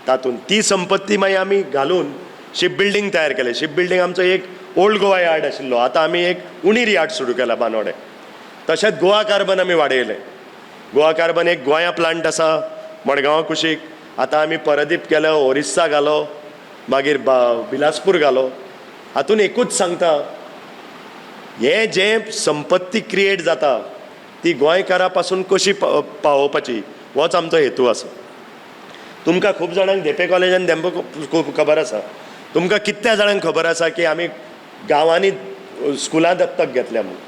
तातूंत ती संपत्ती मागीर आमी घालून शिप बिल्डींग तयार केलें. शिप बिल्डींग आमचो एक ओल्ड गोवा यार्ड आशिल्लो, आतां आमी एक उणीर यार्ड सुरू केला बांदोडे. तशेंच गोवा कार्बन आमी वाडयलें. गोवा कार्बन एक गोंया प्लांट आसा मडगांवा कुशीक, आतां आमी परदीप केलो, ओरिस्सा घालो, मागीर बिलासपूर घालो. हातूंत एकूच सांगता, हे जे संपत्ती क्रिएट जाता ती गोंयकारा पासून कशी पावोवपाची होच आमचो हेतू आसा. तुमकां खूब जाणांक धेपे कॉलेजान देंपो खूब खबर आसा. तुमकां कितल्या जाणांक खबर आसा की आमी गांवांनी स्कुलां दत्तक घेतल्या म्हणून.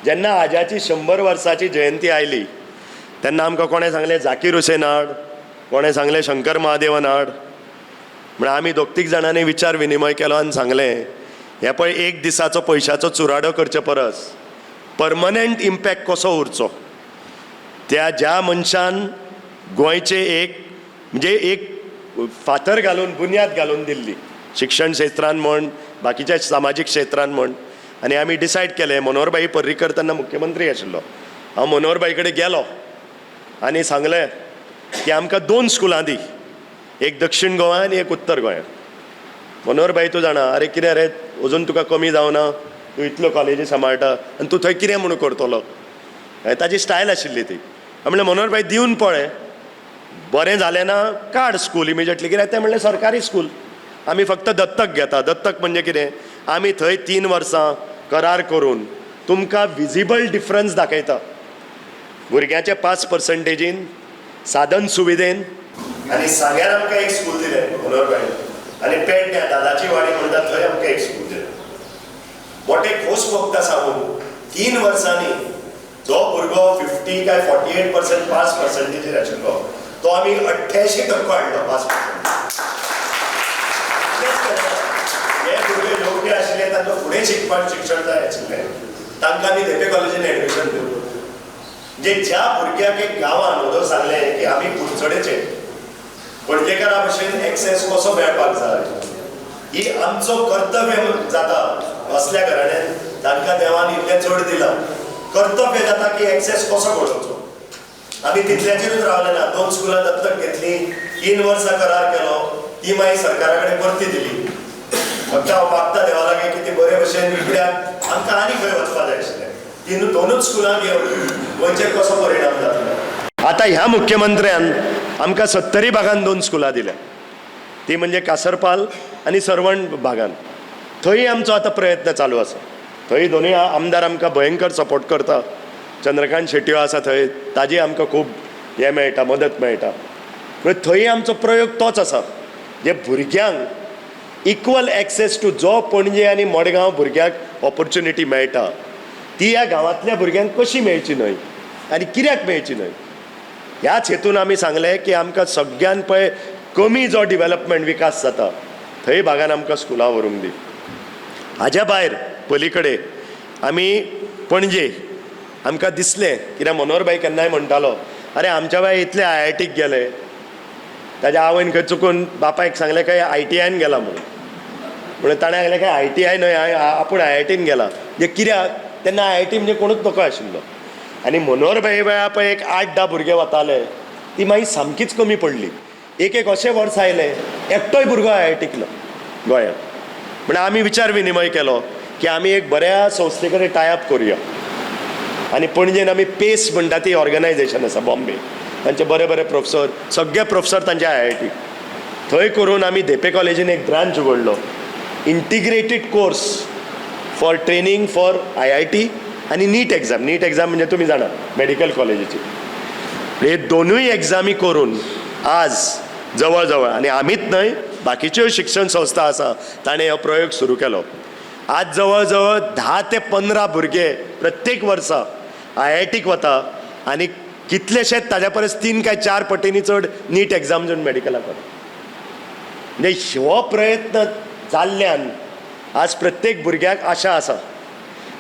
जेन्ना आज्याची 100 वर्साची जयंती आयली तेन्ना आमकां कोणें सांगलें जाकीर हुसेन हाड, कोणें सांगलें शंकर महादेवन हाड. म्हळ्यार आमी दोग-तीग जाणांनी विचार विनिमय केलो आनी सांगलें हे पळय एक दिसाचो पयशाचो चुराडो करचे परस परमनंट इम्पॅक्ट कसो उरचो. त्या ज्या मनशान गोंयचे एक फातर घालून बुन्याद घालून दिल्ली शिक्षण क्षेत्रांत म्हण बाकीच्या सामाजीक क्षेत्रांत म्हण. आनी आमी डिसायड केलें, मनोहरभाई पर्रीकर तेन्ना मुख्यमंत्री आशिल्लो, हांव मनोहरभाई कडेन गेलो आनी सांगलें की आमकां 2 स्कुलां दी, एक दक्षिण गोंया आनी एक उत्तर गोंया. मनोहरभाई तूं जाणा, अरे कितें रे अजून तुका कमी जावना, तूं इतल्यो कॉलेजी सांबाळटा आनी तूं थंय कितें म्हणून करतलो. ताजी स्टायल आशिल्ली ती. हांव म्हणलें मनोहरभाई दिवन पळय, बरें जालें ना काड स्कूल इमिजिएटली. कित्याक तें म्हणलें सरकारी स्कूल, आमी फक्त दत्तक घेता. दत्तक म्हणजे कितें, आमी थंय 3 वर्सां करार करून तुमकां विजिबल डिफरन्स दाखयता. भुरग्याचे 5% साधन सुविधेन. आनी सांग्यार आमकां एक स्कूल दिलें मनोहरभाई, आनी पेडण्या दादाची वाडी म्हणटा थंय आमकां एक स्कूल दिलें. मोठे खोस भोगता सांगून 3 वर्सांनी जो भुरगो 50 काय 48% पास पर्संटेजीर आशिल्लो तो आमी 88% हाडलो 5%. हे भुरगे योग्य आशिल्ले, तांकां फुडें शिकपाक शिक्षण जाय आशिल्लें, तांकां आमी धेपे कॉलेजीन एडमिशन दिवं. म्हणजे ज्या भुरग्याक एक गांवान उदो सांगलें की आमी कुडचडेचे पणजेकारा भशेन एक्सेस कसो मेळपाक जाय, ही आमचो कर्तव्य जाता. असल्या घराण्यान तांकां देवान इतलें चड दिलां, कर्तव्य जाता की एक्सेस कसो घडोवचो. आमी तितल्याचेरूच रावले ना. 2 स्कुलां दत्तक घेतली, 3 वर्सां करार केलो, ती मागीर सरकारा कडेन परती दिली. फक्त हांव मागता देवा लागीं की ती बरे भशेन, कित्याक आमकां आनी खंय वचपा जाय आशिल्लें. 2च स्कुलां घेवन गोंयचेर कसो परिणाम जातलो. आतां ह्या मुख्यमंत्र्यान आमकां 70 भागान 2 स्कुलां दिल्या. ती म्हणजे कासरपाल आनी सरवण भागान. थंय आमचो आतां प्रयत्न चालू आसा. थंय दोनूय आमदार आमकां भयंकर सपोर्ट करता. चंद्रकांत शेट्यो आसा थंय, ताजी आमकां खूब हें मेळटा, मदत मेळटा. थंय आमचो प्रयोग तोच आसा, जे भुरग्यांक इक्वल एक्सेस टू जो पणजे आनी मडगांव भुरग्यांक ऑपॉर्च्युनिटी मेळटा ती ह्या गांवांतल्या भुरग्यांक कशी मेळची न्हय आनी कित्याक मेळची न्हय. ह्याच हेतून आमी सांगलें की आमकां सगळ्यान पळय कमी जो डिवेलपमेंट विकास जाता थंय भागान आमकां स्कुलां व्हरूंक दी. हाज्या भायर पलीकडे आमी पणजे आमकां दिसलें, कित्याक मनोहरभाई केन्नाय म्हणटालो अरे आमच्या बाय इतले IITक गेले, ताज्या आवयन खंय चुकून बापायक सांगलें खंय ITIन गेला म्हणून ताणें सांगलें काय ITI न्हय, आपूण IITन गेला. म्हणजे कित्याक तेन्ना IIT म्हणजे कोणूच नकळो आशिल्लो. आनी मनोहरभाई वेळा पळय एक 8-10 भुरगे वताले, ती मागीर सामकीच कमी पडली. एक अशें वर्स आयलें एकटोय भुरगो IITकलो गोंयांत. म्हणून आमी विचार विनिमय केलो की आमी एक बऱ्या संस्थे कडेन टायअप करुया. आनी पणजेन आमी पेस म्हणटा ती ऑर्गनायजेशन आसा बॉम्बे, तांचे बरे बरे प्रोफेसर, सगळे प्रोफेसर तांचे IIT. थंय करून आमी धेपे कॉलेजीन एक ब्रांच उगडलो, integrated course for training for IIT आनी नीट एग्जाम. नीट एग्जाम म्हणजे तुमी जाणा मेडिकल कॉलेजीची. हे दोनूय एग्जामी करून आज जवळ जवळ, आनी आमीच न्हय बाकीच्यो शिक्षण संस्था आसा ताणें हो प्रयोग सुरू केलो. आज जवळ जवळ 10 ते 15 भुरगे प्रत्येक वर्सा IITक वता आनी कितलेशेच ताज्या परस 3 काय 4 पटींनी चड नीट एग्जाम दिवन मेडिकलाक वता. म्हणजे हो प्रयत्न जाल्ल्यान आज प्रत्येक भुरग्याक आशा आसा.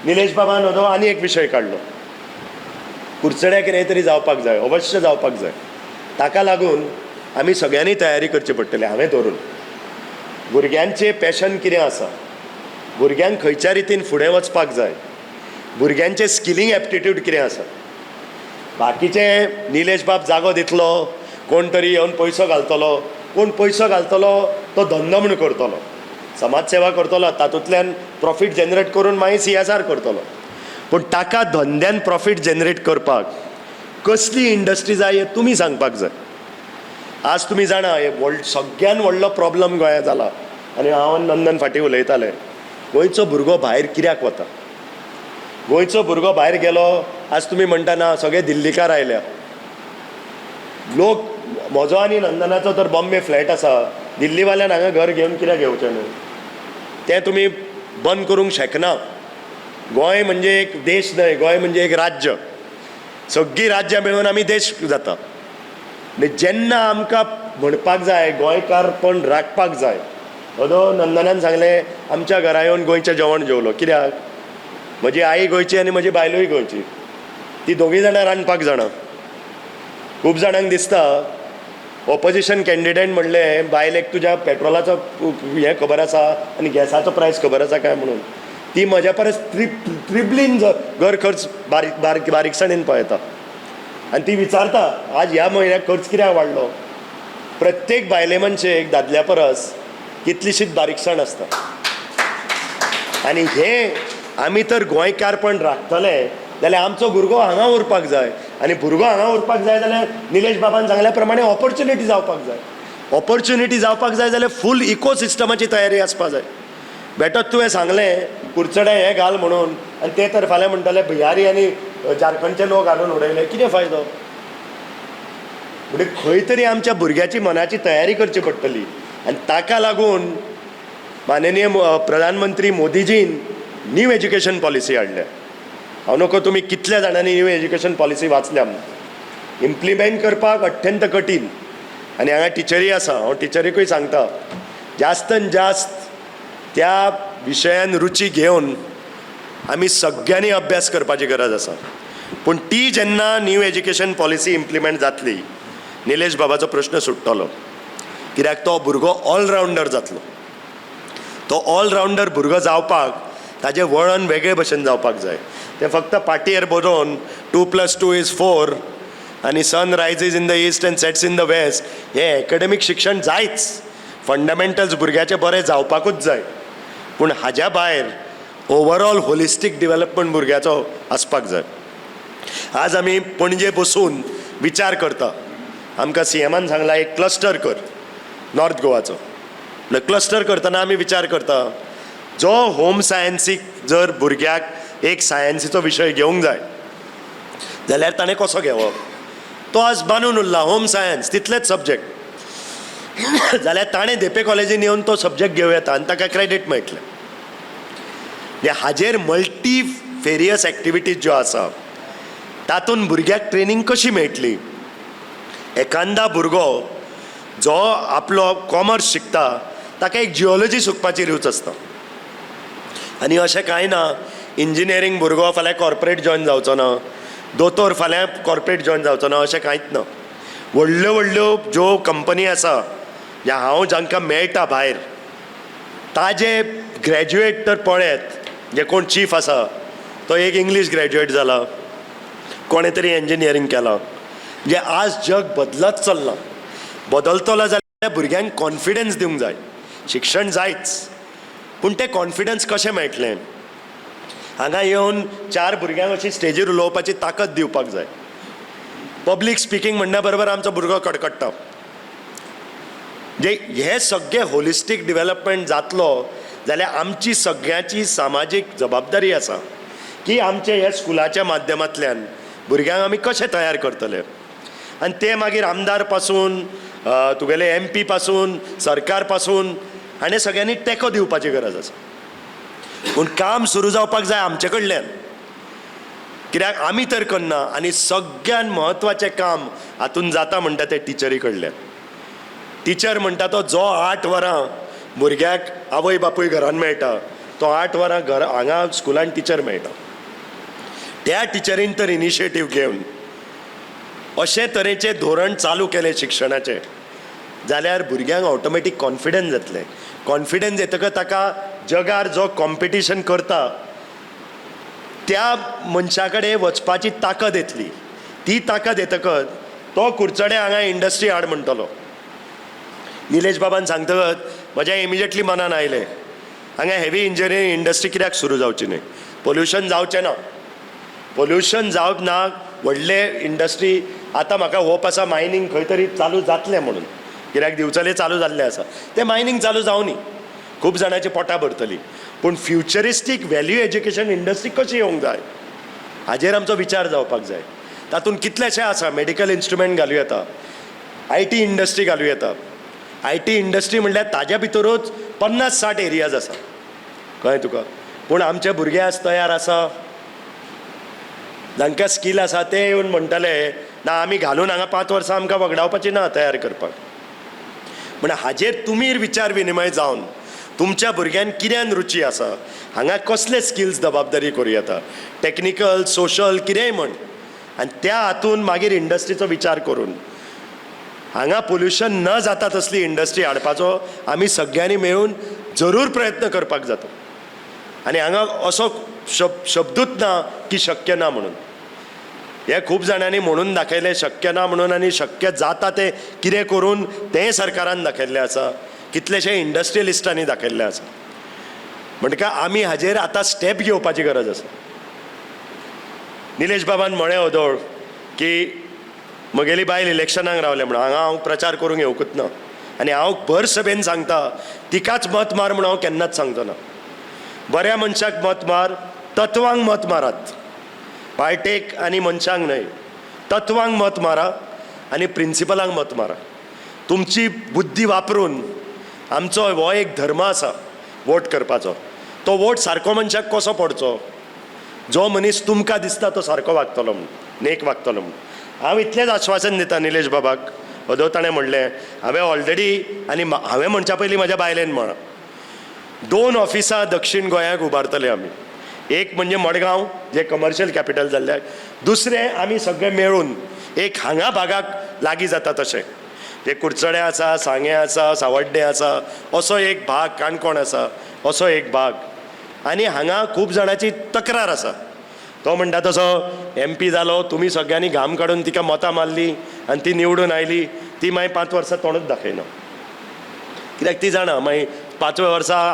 निलेश बाबान हो आनी एक विशय काडलो. कुडचड्या कितें तरी जावपाक जाय, अवश्य जावपाक जाय. ताका लागून आमी सगळ्यांनी तयारी करची पडटली. हांवें धरून भुरग्यांचें पॅशन कितें आसा, भुरग्यांक खंयच्या रितीन फुडें वचपाक जाय, भुरग्यांचें स्किलींग एप्टिट्यूड कितें आसा. बाकीचे निलेश बाब जागो दितलो, कोण तरी येवन पयसो घालतलो, कोण पयसो घालतलो तो धंदो म्हूण करतलो, समाज सेवा करतलो, तातूंतल्यान प्रॉफीट जनरेट करून मागीर CSR करतलो. पूण ताका धंद्यान प्रॉफीट जनरेट करपाक कसली इंडस्ट्री जाय हें तुमी सांगपाक जाय. आज तुमी जाणा हे सगळ्यान व्हडलो प्रॉब्लम गोंयांत जाला. आनी हांव नंदन फाटीं उलयतालें, गोंयचो भुरगो भायर कित्याक वता. गोंयचो भुरगो भायर गेलो, आज तुमी म्हणटा ना सगळे दिल्लीकार आयल्या. लोक म्हजो आनी नंदनाचो तर बॉम्बे फ्लॅट आसा, दिल्लीवाल्यान हांगा घर घेवन कित्याक घेवचें न्हू. तें तुमी बंद करूंक शकना. गोंय म्हणजे एक देश न्हय, गोंय म्हणजे एक राज्य. सगळीं राज्यां मेळून आमी देश जाता. जेन्ना आमकां म्हणपाक जाय गोंयकारपण राखपाक जाय, हदो नंदनान सांगलें आमच्या घरा येवन गोंयचें जेवण जेवलो. कित्याक? म्हजी आई गोंयची आनी म्हजी बायलोय गोंयची. ती दोगूय जाणां रांदपाक जाणा. खूब जाणांक दिसता ऑपोजिशन कॅन्डिडेट म्हणलें बायलेक तुज्या पेट्रोलाचो हें खबर आसा आनी गॅसाचो प्रायस खबर आसा काय म्हणून. ती म्हज्या परस ट्रिबलीन घर खर्च बारीकसाणेन पळयता. आनी ती विचारता आज ह्या म्हयन्याक खर्च कित्याक वाडलो. प्रत्येक बायले मनशेक दादल्या परस कितलीशीच बारीकसाण आसता. आनी हें आमी तर गोंयकारपण राखतले जाल्यार आमचो भुरगो हांगा उरपाक जाय. आनी भुरगो हांगा उरपाक जाय जाल्यार निलेश बाबान सांगल्या प्रमाणे ऑपॉर्च्युनिटी जावपाक जाय. ऑपॉर्च्युनिटी जावपाक जाय जाल्यार फूल इकोसिस्टमाची तयारी आसपाक जाय. बेटर तुवें सांगलें कुडचडे हें घाल म्हणून आनी ते तर फाल्यां म्हणटले बिहारी आनी झारखंडचे लोक घालून उडयले. कितें फायदो. म्हणजे खंय तरी आमच्या भुरग्याची मनाची तयारी करची पडटली. आनी ताका लागून माननीय प्रधानमंत्री मोदीजीन न्यू एज्युकेशन पॉलिसी हाडल्या. हांव नकळो तुमी कितल्या जाणांनी न्यू एज्युकेशन पॉलिसी वाचल्या. इम्प्लिमेंट करपाक अत्यंत कठीण. आनी हांगा टिचरी आसा, हांव टिचरीकूय सांगता जास्तान जास्त त्या विशयान रुची घेवन आमी सगळ्यांनी अभ्यास करपाची गरज आसा. पूण ती जेन्ना न्यू एज्युकेशन पॉलिसी इम्प्लिमेंट जातली निलेश बाबाचो प्रश्न सुट्टलो. कित्याक तो भुरगो ऑलरावंडर जातलो. तो ऑलरावंडर भुरगो जावपाक ताजें वळण वेगळे भशेन जावपाक जाय. तें फक्त पाटयेर बरोवन 2+2 = 4 आनी sun rises in the east and sets in the west हें एकाडेमीक शिक्षण जायच. फंडामेंटल्स भुरग्याचें बरें जावपाकूच जाय. पूण हाज्या भायर ओवरऑल होलिस्टीक डेव्हलपमेंट भुरग्याचो आसपाक जाय. आज आमी पणजे बसून विचार करता. आमकां CMान सांगला एक क्लस्टर कर नॉर्थ गोवाचो. क्लस्टर करतना आमी विचार करता जो होम सायन्सीक जर भुरग्याक एक सायन्सीचो विशय घेवंक जाय जाल्यार ताणें कसो घेवप. तो आज बांदून उरला होम सायन्स तितलेच सब्जेक्ट जाल्यार ताणें देपे कॉलेजीन येवन तो सब्जेक्ट घेवं येता आनी ताका क्रेडीट मेळटलें. हाजेर मल्टी फेरियस एक्टिविटीज ज्यो आसा तातूंत भुरग्याक ट्रेनींग कशी मेळटली. एखादा भुरगो जो आपलो कॉमर्स शिकता ताका एक जिओलॉजी शिकपाची रूच आसता. आनी अशें कांय ना इंजिनियरींग भुरगो फाल्यां कॉर्पोरेट जॉयन जावचो ना, दोतोर फाल्यां कॉर्पोरेट जॉयन जावचो ना अशें कांयच ना. व्हडल्यो व्हडल्यो ज्यो कंपनी आसा ज्या हांव जांकां मेळटा भायर ताजे ग्रॅज्युएट तर पळयात. जे कोण चीफ आसा तो एक इंग्लीश ग्रॅज्युएट जाला, कोणें तरी इंजिनियरींग केलां. म्हणजे आज जग बदलत चल्लां. बदलतलो जाल्यार भुरग्यांक कॉन्फिडन्स दिवंक जाय. शिक्षण जायच पूण तें कॉन्फिडन्स कशें मेळटलें. हांगा येवन 4 भुरग्यांक अशी स्टेजीर उलोवपाची ताकद दिवपाक जाय. पब्लीक स्पिकींग म्हणल्या बरोबर आमचो भुरगो कडकडटा. म्हणजे हे सगळें होलिस्टीक डेव्हलपमेंट जातलो जाल्यार आमची सगळ्यांची सामाजीक जबाबदारी आसा की आमचे हे स्कुलाच्या माध्यमांतल्यान भुरग्यांक आमी कशें तयार करतले. आनी ते मागीर आमदार पासून तुगेले MP पासून सरकार पासून हाणें सगळ्यांनी तेंको दिवपाची गरज आसा. पूण काम सुरू जावपाक जाय आमचे कडल्यान. कित्याक आमी तर करना आनी सगळ्यान म्हत्वाचें काम हातूंत जाता म्हणटा तें टिचरी कडल्यान. टिचर म्हणटा तो जो 8 वरां भुरग्याक आवय बापूय घरान मेळटा तो 8 वरां हांगा स्कुलान टिचर मेळटा. त्या टिचरीन तर इनिशिएटीव घेवन अशे तरेचे धोरण चालू केलें शिक्षणाचें जाल्यार भुरग्यांक ऑटोमॅटीक कॉन्फिडन्स जातलें. कॉन्फिडन्स येतकच ताका जगार जो कॉम्पिटिशन करता त्या मनशा कडेन वचपाची ताकद येतली. ती ताकद येतकच तो कुडचडे हांगा इंडस्ट्री हाड म्हणटलो. निलेश बाबान सांगतकच म्हज्या इमिजिएटली मनान आयलें हांगा हेवी इंजिनियरींग इंडस्ट्री कित्याक सुरू जावची न्ही. पोल्युशन जावचें ना. पोल्युशन जावप ना. व्हडले इंडस्ट्री आतां म्हाका होप आसा मायनींग खंय तरी चालू जातलें म्हणून. कित्याक दिवचले चालू जाल्लें आसा. तें मायनींग चालू जावनी. खूब जाणांची पोटां भरतली. पूण फ्युचरिस्टीक व्हॅल्यू एज्युकेशन इंडस्ट्री कशी येवंक जाय हाजेर आमचो विचार जावपाक जाय. तातूंत कितलेशे आसा. मेडिकल इन्स्ट्रुमेंट घालूं येता. IT इंडस्ट्री घालूं येता. IT इंडस्ट्री म्हणल्यार ताज्या भितरूच 50-60 एरियाज आसा. कळ्ळें तुका. पूण आमचे भुरगे आज तयार आसा. जांकां स्कील आसा ते येवन म्हणटले ना आमी घालून हांगा 5 वर्सां आमकां वगडावपाची ना तयार करपाक. म्हण हाजेर तुमी विचार विनिमय जावन तुमच्या भुरग्यांक कित्यान रुची आसा हांगा कसले स्किल्स जबाबदारी करूं येता. टॅक्निकल सोशल कितेंय म्हण. आनी त्या हातून मागीर इंडस्ट्रीचो विचार करून हांगा पोल्युशन न जाता तसली इंडस्ट्री हाडपाचो आमी सगळ्यांनी मेळून जरूर प्रयत्न करपाक जाता. आनी हांगा असो शब्दूच ना की शक्य ना म्हणून. हे खूब जाणांनी म्हणून दाखयलें शक्य ना म्हणून आनी शक्य जाता तें कितें करून तें सरकारान दाखयल्लें आसा. कितलेशे इंडस्ट्रियलिस्टांनी दाखयल्लें आसा. म्हणटका आमी हाजेर आतां स्टेप घेवपाची गरज आसा. निलेश बाबान म्हळें ओदोळ की म्हगेली बायल इलेक्शनाक रावले म्हणून हांगा हांव प्रचार करूंक येवकूच ना. आनी हांव भर सभेन सांगता तिकाच मत मार म्हणून हांव केन्नाच सांगचो ना. बऱ्या मनशाक मत मार. तत्वांक मत मारात. पार्टेक आनी मनशांक न्हय. तत्वांक मत मारा आनी प्रिंसिपलांक मत मारा. तुमची बुद्धी वापरून आमचो हो एक धर्म आसा वोट करपाचो. तो वोट सारको मनशाक कसो पडचो. जो मनीस तुमकां दिसता तो सारको वागतलो म्हणून नेक वागतलो म्हणून. हांव इतलेंच आश्वासन दिता निलेश बाबाक. ओदो ताणें म्हणलें हांवें ऑलरेडी आनी हांवें म्हणच्या पयलीं म्हाज्या बायलेन म्हळां 2 ऑफिसां दक्षिण गोंयाक उबारतले आमी. एक म्हणजे मडगांव जे कमर्शियल कॅपिटल जाल्लें. दुसरें आमी सगळे मेळून एक हांगा भागाक लागीं जाता तशें जे कुडचडे आसा सांगे आसा सावड्डे आसा असो एक भाग काणकोण आसा असो एक भाग. आनी हांगा खूब जाणांची तक्रार आसा. तो म्हणटा तसो MP जालो तुमी सगळ्यांनी घाम काडून तिका मतां मारली आनी ती निवडून आयली. ती मागीर 5 वर्सां तोंडूच दाखयना. कित्याक ती जाणा मागीर 5व्या वर्सा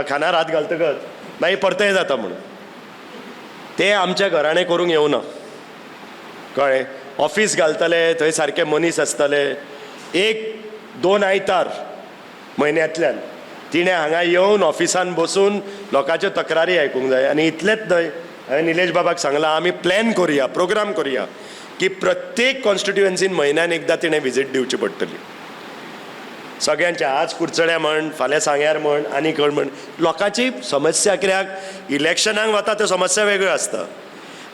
खानार हात घालतकच मागीर परतय जाता म्हणून. तें आमच्या घराणें करूंक येवना. कळ्ळें. ऑफिस घालतले थंय सारके मनीस आसतले. 1-2 आयतार म्हयन्यांतल्यान तिणें हांगा येवन ऑफिसान बसून लोकांच्यो तक्रारी आयकूंक जाय. आनी इतलेंच न्हय हांवें निलेश बाबाक सांगलां आमी प्लॅन करुया प्रोग्राम करुया की प्रत्येक कॉन्स्टिट्युएन्सीन म्हयन्यान एकदां तिणें विजीट दिवची पडटली सगळ्यांच्या. आज कुडचड्या म्हण फाल्यां सांग्यार म्हण आनी खंय म्हण लोकांची समस्या. कित्याक इलेक्शनाक वता त्यो समस्या वेगळ्यो आसता.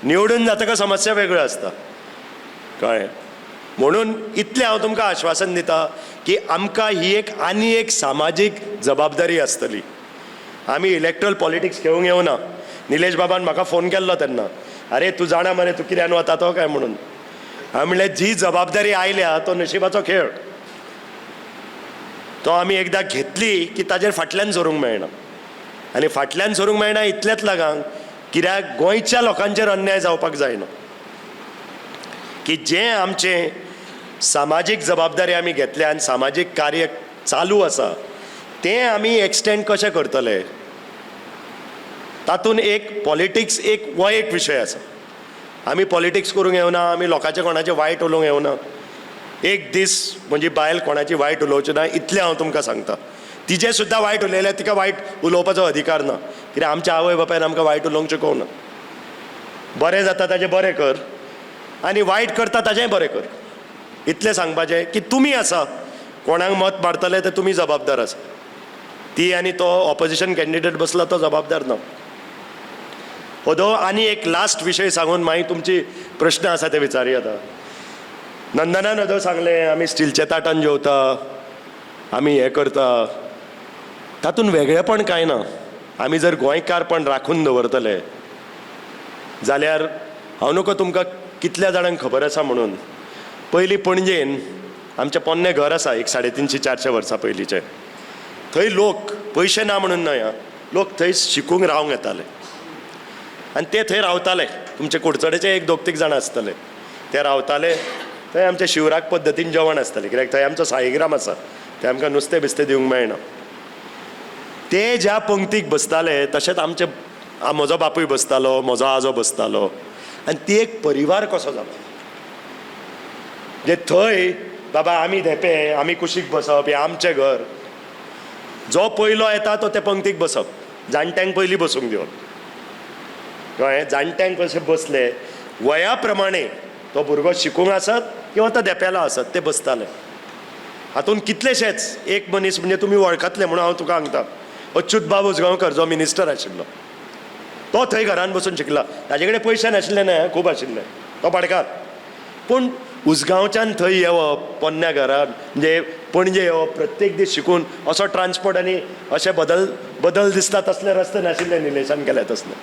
निवडून जातकच समस्या वेगळ्यो आसता. कळ्ळें. म्हणून इतलें हांव तुमकां आश्वासन दिता की आमकां ही आनी एक सामाजीक जबाबदारी आसतली. आमी इलेक्ट्रल पॉलिटिक्स खेळूंक येवना. निलेश बाबान म्हाका फोन केल्लो तेन्ना आरे तूं जाणा मरे तूं कित्यान वता तो काय म्हणून. हांवें म्हणलें जी जबाबदारी आयल्या तो नशिबाचो खेळ. तो आमी एकदां घेतली की ताजेर फाटल्यान सरूंक मेळना. आनी फाटल्यान सरूंक मेळना इतलेंच लागांक कित्याक गोंयच्या लोकांचेर अन्याय जावपाक जायना. की जें आमचें सामाजीक जबाबदारी आमी घेतल्या आनी सामाजीक कार्य चालू आसा तें आमी एक्सटेंड कशें करतले. तातूंत एक पॉलिटिक्स हो एक विशय आसा. आमी पॉलिटिक्स करूंक येवना. आमी लोकांचें कोणाचें वायट उलोवंक येवना. एक दीस म्हजी बायल कोणाची वायट उलोवची ना इतलें हांव तुमकां सांगता. तिजें सुद्दां वायट उलयल्यार तिका वायट उलोवपाचो अधिकार ना. कित्याक आमच्या आवय बापायन आमकां वायट उलोवंक शिकोवना. बरें जाता ताजें बरें कर आनी वायट करता ताजेंय बरें कर. इतलें सांगपाचें की तुमी आसा कोणाक मत मारतले ते तुमी जबाबदार आसा. ती आनी तो ऑपोजिशन कॅन्डिडेट बसला तो जबाबदार ना. ओदो आनी एक लास्ट विशय सांगून मागीर तुमची प्रश्न आसा ते विचारी येता. नंदनान ओदो सांगलें आमी स्टीलच्या ताटान जेवता आमी हें करता. तातूंत वेगळेपण कांय ना. आमी जर गोंयकारपण राखून दवरतले जाल्यार हांव नकळो तुमकां कितल्या जाणांक खबर आसा म्हणून पयलीं पणजेन आमचें पोन्नें घर आसा एक 350-400 वर्सां पयलींचें. थंय लोक पयशे ना म्हणून न्हय आं, लोक थंय शिकूंक रावंक येताले आनी ते थंय रावताले. तुमचे कुडचडेचे 1-2 जाण आसतले, ते रावताले थंय. आमचे शिवराक पद्दतीन जेवण आसतलें, कित्याक थंय आमचो साळीग्राम आसा, थंय आमकां नुस्तें बिस्तें दिवंक मेळना. ते ज्या पंक्तीक बसताले तशेंच म्हजो बापूय बसतालो, म्हजो आजो बसतालो, आनी ती एक परिवार कसो जालो. जे थंय बाबा आमी धेपे, आमी कुशीक बसप, हें आमचें घर. जो पयलो येता तो ते पंक्तीक बसप, जाणट्यांक पयलीं बसूंक दिवप. कळ्ळें? जाणट्यांक कशे बसले वया प्रमाणे तो भुरगो शिकूंक आसत किंवा तो धेपेलो आसत, ते बसताले. हातूंत कितलेशेच एक मनीस म्हणजे तुमी वळखतले म्हणून हांव तुका सांगता, अच्युत बाब उसगांवकर जो मिनिस्टर आशिल्लो, तो थंय घरान बसून शिकला. ताजे कडेन पयशे नाशिल्ले न्हय, खूब आशिल्ले, तो पाडकार. पूण उसगांवच्यान थंय येवप, पोन्न्या घरान म्हणजे पणजे येवप, प्रत्येक दीस शिकून असो ट्रान्सपोर्ट आनी अशे बदल दिसता तसले रस्ते नाशिल्ले, निलेशान केले तसले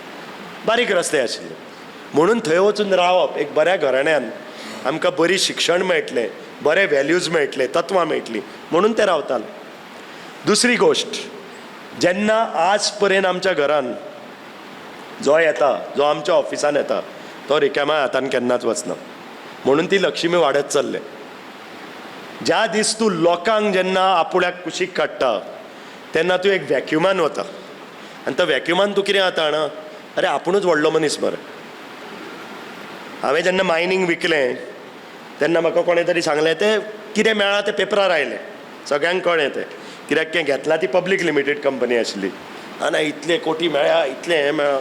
बारीक रस्ते आशिल्ले. म्हणून थंय वचून रावप एक बऱ्या घराण्यांत आमकां बरी शिक्षण मेळटलें, बरे व्हॅल्यूज मेळटले, तत्वां मेळटलीं म्हणून ते रावताले. दुसरी गोश्ट, जेन्ना आज पर्यंत आमच्या घरान जो येता, जो आमच्या ऑफिसान येता, तो रिकाम्या हातान केन्नाच वचना. म्हणून ती लक्ष्मी वाडत चल्ले. ज्या दीस तूं लोकांक जेन्ना आपुल्याक कुशीक काडटा तेन्ना तूं एक व्हॅक्युमान वता आनी तो व्हॅक्युमान तूं कितें जाता जाणा, अरे आपुणूच व्हडलो मनीस मरे. हांवें जेन्ना मायनींग विकलें तेन्ना म्हाका कोणें तरी सांगलें तें कितें मेळ्ळां तें पेपरार आयलें, सगळ्यांक कळ्ळें तें, कित्याक तें घेतला ती पब्लीक लिमिटेड कंपनी आशिल्ली. आनी इतले कोटी मेळ्ळ्या, इतलें हें मेळ्ळां.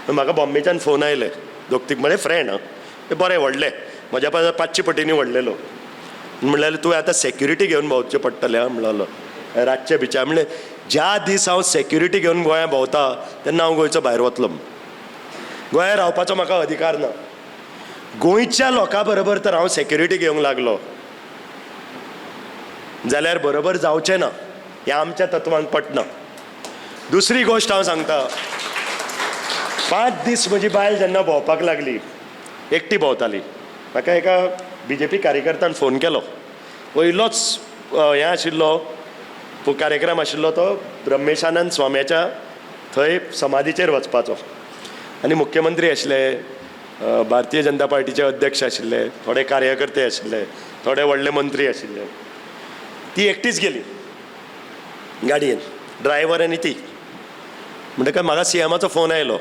म्हाका बॉम्बेच्यान फोन आयले 2-3 म्हणजे फ्रेंड, ते बरें व्हडले, म्हज्या 500 पटींनी व्हडलेलो. म्हणलें तुवें आतां सॅक्युरिटी घेवन भोंवचें पडटलें आं म्हणलो रातचे बिचार. म्हणलें ज्या दीस हांव सॅक्युरिटी घेवन गोंया भोंवता तेन्ना हांव गोंयचो भायर वतलो. गोंयांत रावपाचो म्हाका अधिकार ना. गोंयच्या लोकां बरोबर तर हांव सॅक्युरिटी घेवंक लागलो जाल्यार बरोबर जावचें ना, हें आमच्या तत्वांक पटना. दुसरी गोश्ट हांव सांगता, 5 दीस म्हजी बायल जेन्ना भोंवपाक लागली, एकटी भोंवताली, म्हाका एका BJP कार्यकर्त्यान फोन केलो. पयलोच हें आशिल्लो कार्यक्रम आशिल्लो तो ब्रह्मेशानंद स्वाम्याच्या थंय समाधीचेर वचपाचो आनी मुख्यमंत्री आशिल्ले, भारतीय जनता पार्टीचे अध्यक्ष आशिल्ले, थोडे कार्यकर्ते आशिल्ले, थोडे व्हडले मंत्री आशिल्ले. ती एकटीच गेली गाडयेन, ड्रायव्हर आनी ती. म्हणटकच म्हाका CMाचो फोन आयलो,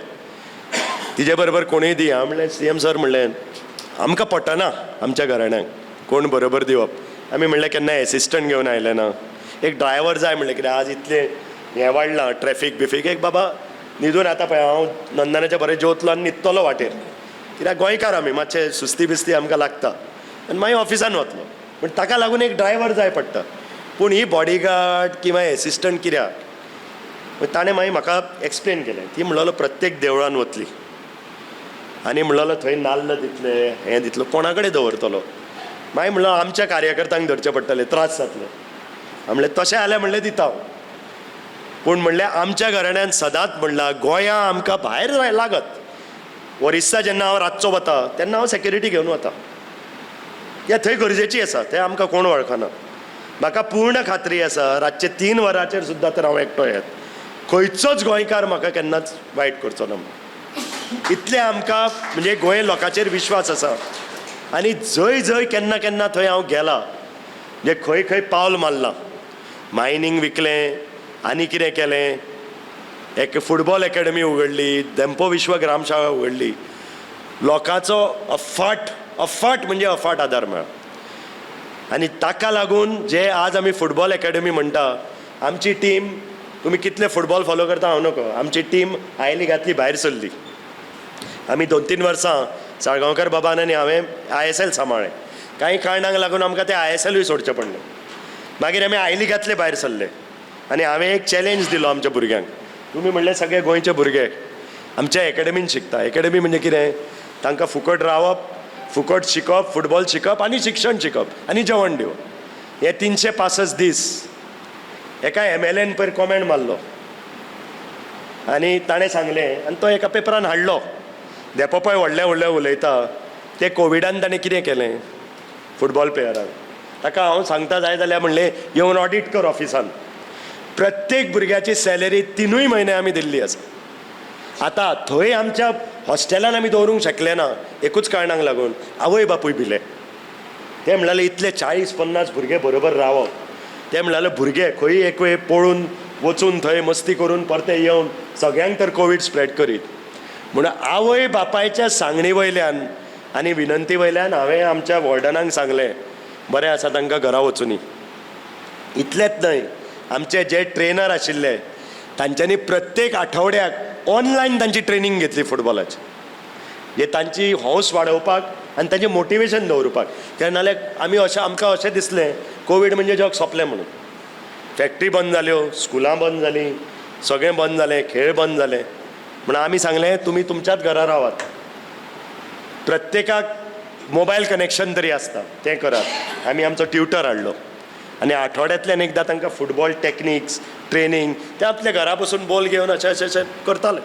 तिजे बरोबर कोणूय दी. हांव म्हणलें CM सर, म्हणलें आमकां पटना आमच्या घराण्यांक कोण बरोबर दिवप. आमी म्हणलें केन्ना एसिस्टंट घेवन आयले ना, एक ड्रायव्हर जाय म्हणलें, कित्याक आज इतलें हें वाडलां ट्रॅफीक बिफीक. एक बाबा न्हिदून आतां पळय हांव नंदनाच्या बरें जेवतलो आनी न्हिदतलो वाटेर, कित्याक गोंयकार आमी, मातशें सुस्ती बिस्ती आमकां लागता आनी मागीर ऑफिसान वतलो. पूण ताका लागून एक ड्रायव्हर जाय पडटा. पूण ही बॉडीगार्ड किंवा एसिस्टंट कित्याक? ताणें मागीर म्हाका एक्सप्लेन केलें. ती म्हणलो प्रत्येक देवळान वतली आनी म्हणलो थंय नाल्ल दितले, हें दितलो, कोणा कडेन दवरतलो. मागीर म्हणलो आमच्या कार्यकर्त्यांक धरचे पडटले, त्रास जातले. म्हणलें तशें जाल्यार म्हणलें दिता हांव. पूण म्हणलें आमच्या घराण्यांत सदांच म्हणलां गोंयां आमकां भायर लागत. ओरिस्सा जेन्ना हांव रातचो वता तेन्ना हांव सॅक्युरिटी घेवन वता, कित्याक थंय गरजेची आसा, थंय आमकां कोण वळखना. म्हाका पूर्ण खात्री आसा रातचे 3 वरांचेर सुद्दां तर हांव एकटो येत, खंयचोच गोंयकार म्हाका केन्नाच वायट करचो ना. इतलें आमकां म्हणजे गोंय लोकांचेर विश्वास आसा. आनी जंय केन्ना केन्ना थंय हांव गेलां, म्हणजे खंय खंय पावल मारलां, मायनींग विकलें, आनी कितें केलें, एक फुटबॉल अकॅडमी उगडली, देंपो विश्व ग्रामशाळा उगडली, लोकांचो अफाट म्हणजे अफाट आदार मेळ्ळा. आनी ताका लागून जे आज आमी फुटबॉल अकॅडमी म्हणटा, आमची टीम, तुमी कितले फुटबॉल फॉलो करता हांव नकळो, आमची टीम आय लिगांतली भायर सरली. आमी 2-3 वर्सां साळगांवकर बाबान आनी हांवें ISL सांबाळ्ळें. कांय कारणांक लागून आमकां ते ISLूय सोडचें पडलें. मागीर आमी आय लिगांतले भायर सरले आनी हांवें एक चॅलेंज दिलो आमच्या भुरग्यांक. तुमी म्हणलें सगळे गोंयचे भुरगे आमच्या एकेडमीन शिकता. एकेडमी म्हणजे कितें? तांकां फुकट रावप, फुकट शिकप, फुटबॉल शिकप आनी शिक्षण शिकप आनी जेवण दिवप. हे 365 दीस एका MLAन पयर कॉमेंट मारलो आनी ताणें सांगलें, आनी तो एका पेपरान हाडलो, देपो पळय व्हडले व्हडले उलयता ते कोविडान ताणें कितें केलें फुटबॉल प्लेयरांक. ताका हांव सांगता जाय जाल्यार म्हणलें येवन ऑडिट कर ऑफिसान. प्रत्येक भुरग्याची सॅलरी 3 म्हयने आमी दिल्ली आसा. आतां थंय आमच्या हॉस्टेलान आमी दवरूंक शकले ना एकूच कारणाक लागून आवय बापूय भिले. ते म्हणलें इतले 40-50 भुरगे बरोबर रावप. ते म्हणलें भुरगे खंय एक वेळ पळून वचून थंय मस्ती करून परते येवन सगळ्यांक तर कोवीड स्प्रेड करीत म्हणून आवय बापायच्या सांगणी वयल्यान आनी विनंती वयल्यान हांवें आमच्या वॉर्डनाक सांगलें बरें आसा तांकां घरा वचुनी. इतलेंच न्हय, आमचे जे ट्रेनर आशिल्ले तांच्यांनी प्रत्येक आठवड्याक ऑनलायन तांची ट्रेनींग घेतली फुटबॉलाची. जे तांची हौस वाडोवपाक आनी तांचें मोटिवेशन दवरपाक. कित्याक नाल्यार आमकां अशें दिसलें कोवीड म्हणजे जग सोंपलें म्हणून. फॅक्ट्री बंद जाल्यो, स्कुलां बंद जालीं, सगळें बंद जालें, खेळ बंद जाले. म्हणून आमी सांगलें तुमी तुमच्याच घरा रावात. प्रत्येकाक मोबायल कनेक्शन तरी आसता तें करात. आमी आमचो ट्युटर हाडलो आनी आठवड्यांतल्यान एकदां तांकां फुटबॉल टॅक्निक्स ट्रेनींग ते आपल्या घरा बसून बॉल घेवन अशें करताले.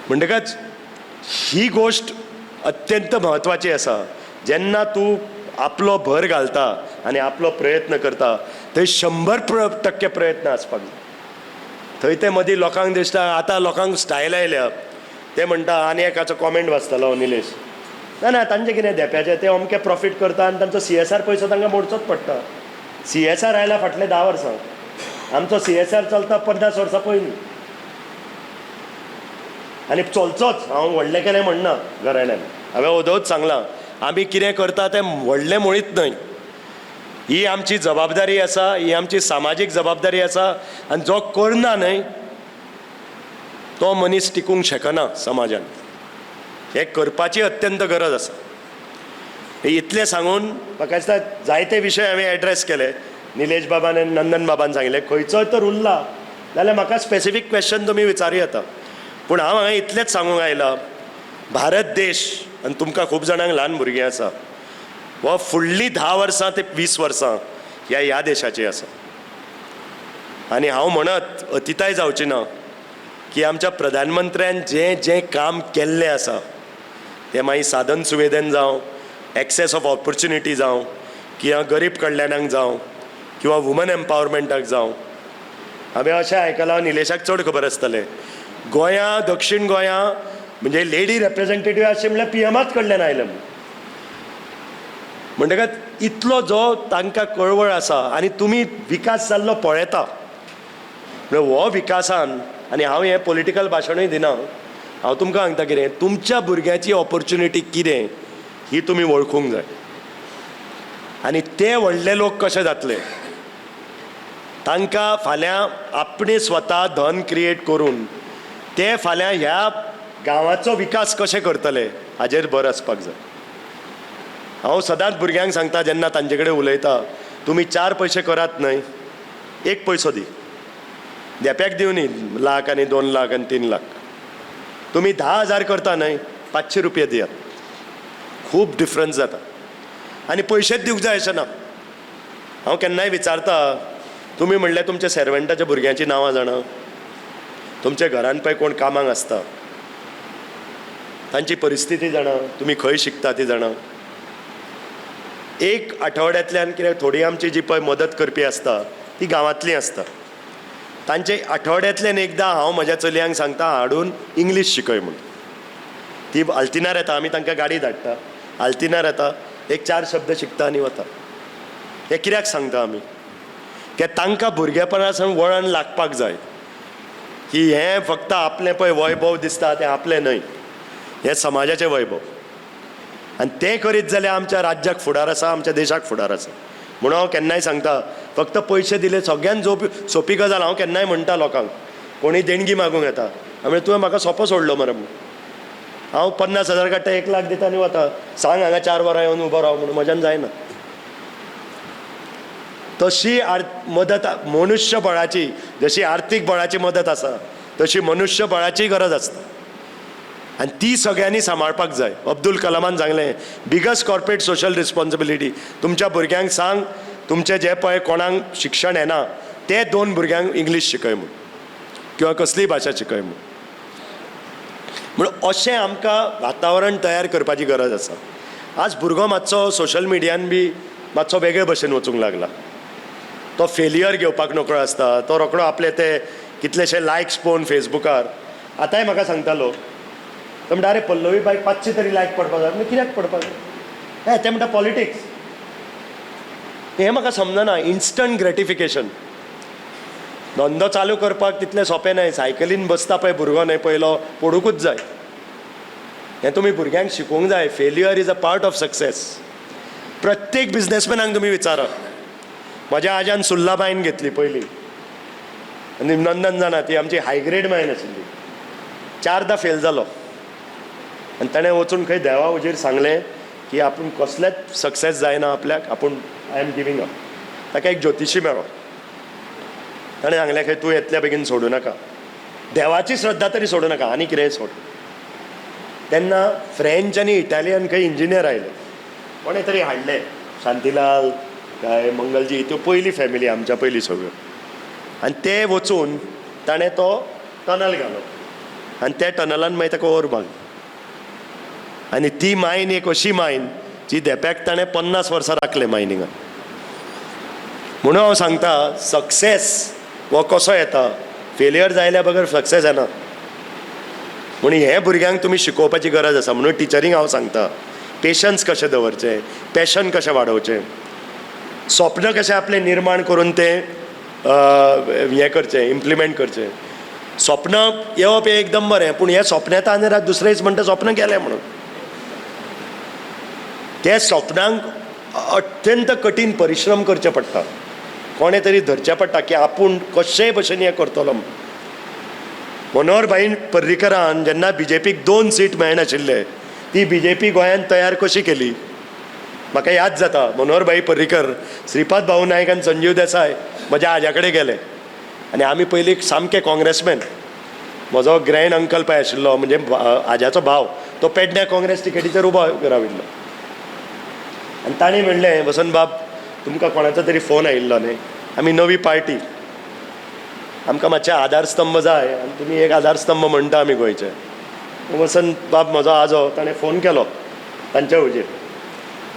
म्हणटकच ही गोश्ट अत्यंत म्हत्वाची आसा. जेन्ना तूं आपलो भर घालता आनी आपलो प्रयत्न करता थंय 100% प्रयत्न आसपाक जाय. थंय ते मदीं लोकांक दिसता आतां लोकांक स्टायल आयल्या ते म्हणटा आनी एकाचो कॉमेंट वाचतालो निलेश ना तांचें कितें देंप्याचें ते अमकें प्रॉफीट करता आनी तांचो CSR पयसो तांकां मोडचोच पडटा. CSR आयला फाटले 10 वर्सां. आमचो CSR चलता 50 वर्सां पयलीं आनी चलचोच. हांव व्हडलें केलें म्हणना घराण्यान. हांवें ओदोच सांगलां आमी कितें करता तें व्हडलें म्हणीत न्हय. ही आमची जबाबदारी आसा, ही आमची सामाजीक जबाबदारी आसा. आनी जो करना न्हय तो मनीस टिकूंक शकना समाजान. हें करपाची अत्यंत गरज आसा. इतलें सांगून म्हाका दिसता जायते विशय हांवें एड्रेस केले. निलेश बाबान आनी नंदन बाबान सांगलें खंयचोय तर उरला जाल्यार म्हाका स्पेसिफीक क्वेश्चन तुमी विचारूं येता. पूण हांव हांगा इतलेंच सांगूंक आयलां भारत देश आनी तुमकां खूब जाणांक ल्हान भुरगीं आसा हो फुडलीं 10 वर्सां ते 20 वर्सां ह्या देशाची आसा. आनी हांव म्हणत अतिताय जावची ना की आमच्या प्रधानमंत्र्यान जें काम केल्लें आसा तें मागीर साधन सुविधेन जावं, एक्सेस ऑफ ऑपॉर्च्युनिटी जावं, किंवा गरीब कल्याणाक जावं, किंवा वुमन एम्पावरमेंटाक जावं. हांवें अशें आयकलां निलेशाक चड खबर आसतलें गोंया दक्षिण गोंया म्हणजे लेडी रेप्रेझेंटेटीव अशें म्हणल्यार PMच कडल्यान आयलें म्हणटकच इतलो जो तांकां कळवळ आसा आनी तुमी विकास जाल्लो पळयता. हो विकासान आनी हांव हें पॉलिटिकल भाशणूय दिना. हांव तुमकां सांगता कितें तुमच्या भुरग्याची ऑपॉर्च्युनिटी कितें ही तुमी वळखूंक जाय. आनी ते व्हडले लोक कशे जातले तांकां फाल्यां आपणें स्वता धन क्रिएट करून ते फाल्यां ह्या गांवाचो विकास कशे करतले हाजेर भर आसपाक जाय. हांव सदांच भुरग्यांक सांगता जेन्ना तांचे कडेन उलयता तुमी 4 पयशे करात न्हय 1 पयसो दी. देप्याक दिवं न्ही लाख आनी 2 लाख आनी 3 लाख. तुमी 10,000 करता न्हय 500 रुपया दियात. खूब डिफरन्स जाता. आनी पयशेच दिवंक जाय अशें ना. हांव केन्नाय विचारता तुमी म्हणलें तुमच्या सर्वंटाच्या भुरग्यांची नांवां जाणा, तुमच्या घरान पळय कोण कामाक आसता तांची परिस्थिती जाणा, तुमी खंय शिकता ती जाणा. एक आठवड्यांतल्यान कितें थोडी आमची जी पळय मदत करपी आसता ती गांवांतलीं आसता. तांचे आठवड्यांतल्यान एकदां हांव म्हज्या चलयांक सांगता हाडून इंग्लीश शिकय म्हणून. ती आल्तिनार येता आमी तांकां गाडी धाडटा आल्तिनार येता 1-4 शब्द शिकता आनी वता. हें कित्याक सांगता आमी की तांकां भुरगेपणासान वळण लागपाक जाय की हें फक्त आपलें पळय वैभव दिसता तें आपलें न्हय, हें समाजाचें वैभव. आनी तें करीत जाल्यार आमच्या राज्याक फुडार आसा, आमच्या देशाक फुडार आसा. म्हणून हांव केन्नाय सांगता फक्त पयशे दिले सगळ्यान सोंपी गजाल. हांव केन्नाय म्हणटा लोकांक कोणी देणगी मागूंक येता हांवें तुवें म्हाका सोंपो सोडलो मरे म्हणून. हांव 50,000 काडटा 1 लाख दिता आनी वता. सांग हांगा 4 वरां येवन उबो राव म्हणून म्हज्यान जायना. तशी मदत मनुष्यबळाची जशी आर्थीक बळाची मदत आसा तशी मनुष्यबळाची गरज आसता आनी ती सगळ्यांनी सांबाळपाक जाय. अब्दुल कलामान सांगलें बिगस्ट कॉर्पोरेट सोशल रिस्पॉन्सिबिलिटी तुमच्या भुरग्यांक सांग तुमचे जे पळय कोणाक शिक्षण येना ते 2 भुरग्यांक इंग्लीश शिकय म्हूण किंवा कसलीय भाशा शिकय म्हूण. म्हणून अशें आमकां वातावरण तयार करपाची गरज आसा. आज भुरगो मातसो सोशल मिडियान बी मातसो वेगळे भशेन वचूंक लागला. तो फेलियर घेवपाक नकळो आसता, तो रोखडो आपले ते कितलेशे लायक्स पळोवन फेसबुकार. आतांय म्हाका सांगतालो तो म्हणटा अरे पल्लवी बायक 500 तरी लायक पडपाक जाय. म्हणजे कित्याक पडपाक जाय? ते म्हणटा पॉलिटिक्स. हें म्हाका समजना. Instant gratification. धंदो चालू करपाक तितलें सोंपें न्हय. सायकलीन बसता पळय भुरगो न्हय पयलो, पडूंकूच जाय. हें तुमी भुरग्यांक शिकोवंक जाय. Failure is a part of success. प्रत्येक बिझनेसमॅनाक तुमी विचारा. म्हज्या आज्यान सुल्ला मायन घेतली पयली आनी नंदन जाणा ती आमची हायग्रेड मायन आशिल्ली. 4दा फेल जालो आनी ताणें वचून खंय देवा हुजीर सांगलें की आपूण कसलेंच सक्सेस जायना आपल्याक, आपूण आय एम गिवींग अप. ताका एक ज्योतिशी मेळ्ळो. ताणें सांगलें खंय तूं येतल्या बेगीन सोडूं नाका, देवाची श्रद्धा तरी सोडूं नाका, आनी कितेंय सोड. तेन्ना फ्रेंच आनी इटालियन खंय इंजिनियर आयले. कोणें तरी हाडले, शांतीलाल काय मंगलजी, त्यो पयली फॅमिली आमच्या पयली सगळ्यो. आनी ते वचून ताणें तो टनल घालो आनी त्या टनलान मागीर ताका ओर मारली. आनी ती मायन एक अशी मायन जी देप्याक ताणें 50 वर्सां राखले मायनिंगान. म्हणून हांव सांगता सक्सेस हो कसो येता. फेलियर जायल्या बगर सक्सेस येना. म्हणून हें भुरग्यांक तुमी शिकोवपाची गरज आसा. म्हणून टिचरींक हांव सांगता पेशन्स कशें दवरचें, पॅशन कशें वाडोवचें, स्वप्न कशें आपलें निर्माण करून तें हें करचें, इम्प्लिमेंट करचें. स्वप्न येवप हें एकदम बरें, पूण हें स्वप्न येता आनी दुसरें दीस म्हणटा स्वप्न गेलें म्हणून. त्या स्वप्नांक अत्यंत कठीण परिश्रम करचे पडटा. कोणें तरी धरचें पडटा की आपूण कशेय भशेन हें करतलो. मनोहरभाई पर्रीकरान जेन्ना BJPक 2 सीट मेळनाशिल्ले, ती BJP गोंयांत तयार कशी केली म्हाका याद जाता. मनोहरभाई पर्रीकर, श्रीपाद भाऊ नायक आनी संजीव देसाय म्हज्या आज्या कडेन गेले आनी आमी पयलीं सामके काँग्रेसमॅन. म्हजो ग्रँड अंकल पळय आशिल्लो, म्हणजे आज्याचो भाव, तो पेडण्या काँग्रेस तिकेटीचेर उबो राविल्लो. आनी ताणें म्हणलें वसंत बाब तुमकां कोणाचो तरी फोन आयिल्लो न्ही, आमी नवी पार्टी, आमकां मातशे आधारस्तंभ जाय आनी तुमी एक आधारस्तंभ म्हणटा आमी गोंयचे. वसंत बाब म्हजो आजो ताणें फोन केलो तांच्या हुजीर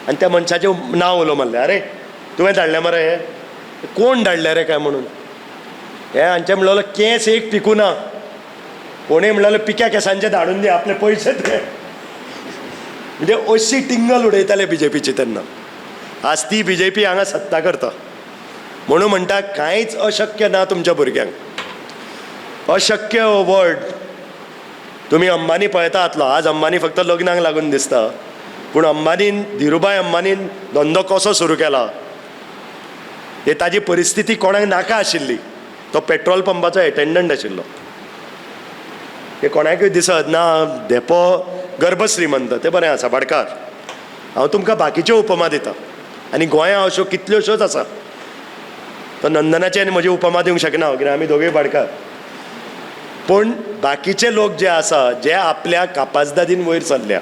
आनी त्या मनशाचें नांव उलो मारलें. अरे तुवें धाडलें मरे हें? कोण धाडलें रे काय म्हणून. हें हांचें म्हणलेलो केंस एक पिकूना. कोणें म्हणलेलो पिक्या केंसांचे धाडून दी, आपले पयशे ते. म्हणजे अशी टिंगल उडयताले BJPची तेन्ना. आज ती BJP हांगा सत्ता करता. म्हणून म्हणटा कांयच अशक्य ना तुमच्या भुरग्यांक. अशक्य हो वर्ड. तुमी अंबानी पळयता आसलो. आज अंबानी फक्त लग्नाक लागून दिसता, पूण अंबानीन, धीरुभाई अंबानीन धंदो कसो सुरू केला हे ताजी परिस्थिती कोणाक नाका आशिल्ली. तो पेट्रोल पंपाचो एटेंडंट आशिल्लो. हे कोणाकूय दिसत ना देपो गर्भश्रीमंत, ते बरें आसा भाटकार. हांव तुमकां बाकीच्यो उपमा दिता आनी गोंयां अश्यो कितल्योश्योच आसा. तो नंदनाची आनी म्हजी उपमा दिवंक शकना कित्याक आमी दोगूय भाटकार. पूण बाकीचे लोक जे आसा जे आपल्या कापाजदादीन वयर सरल्या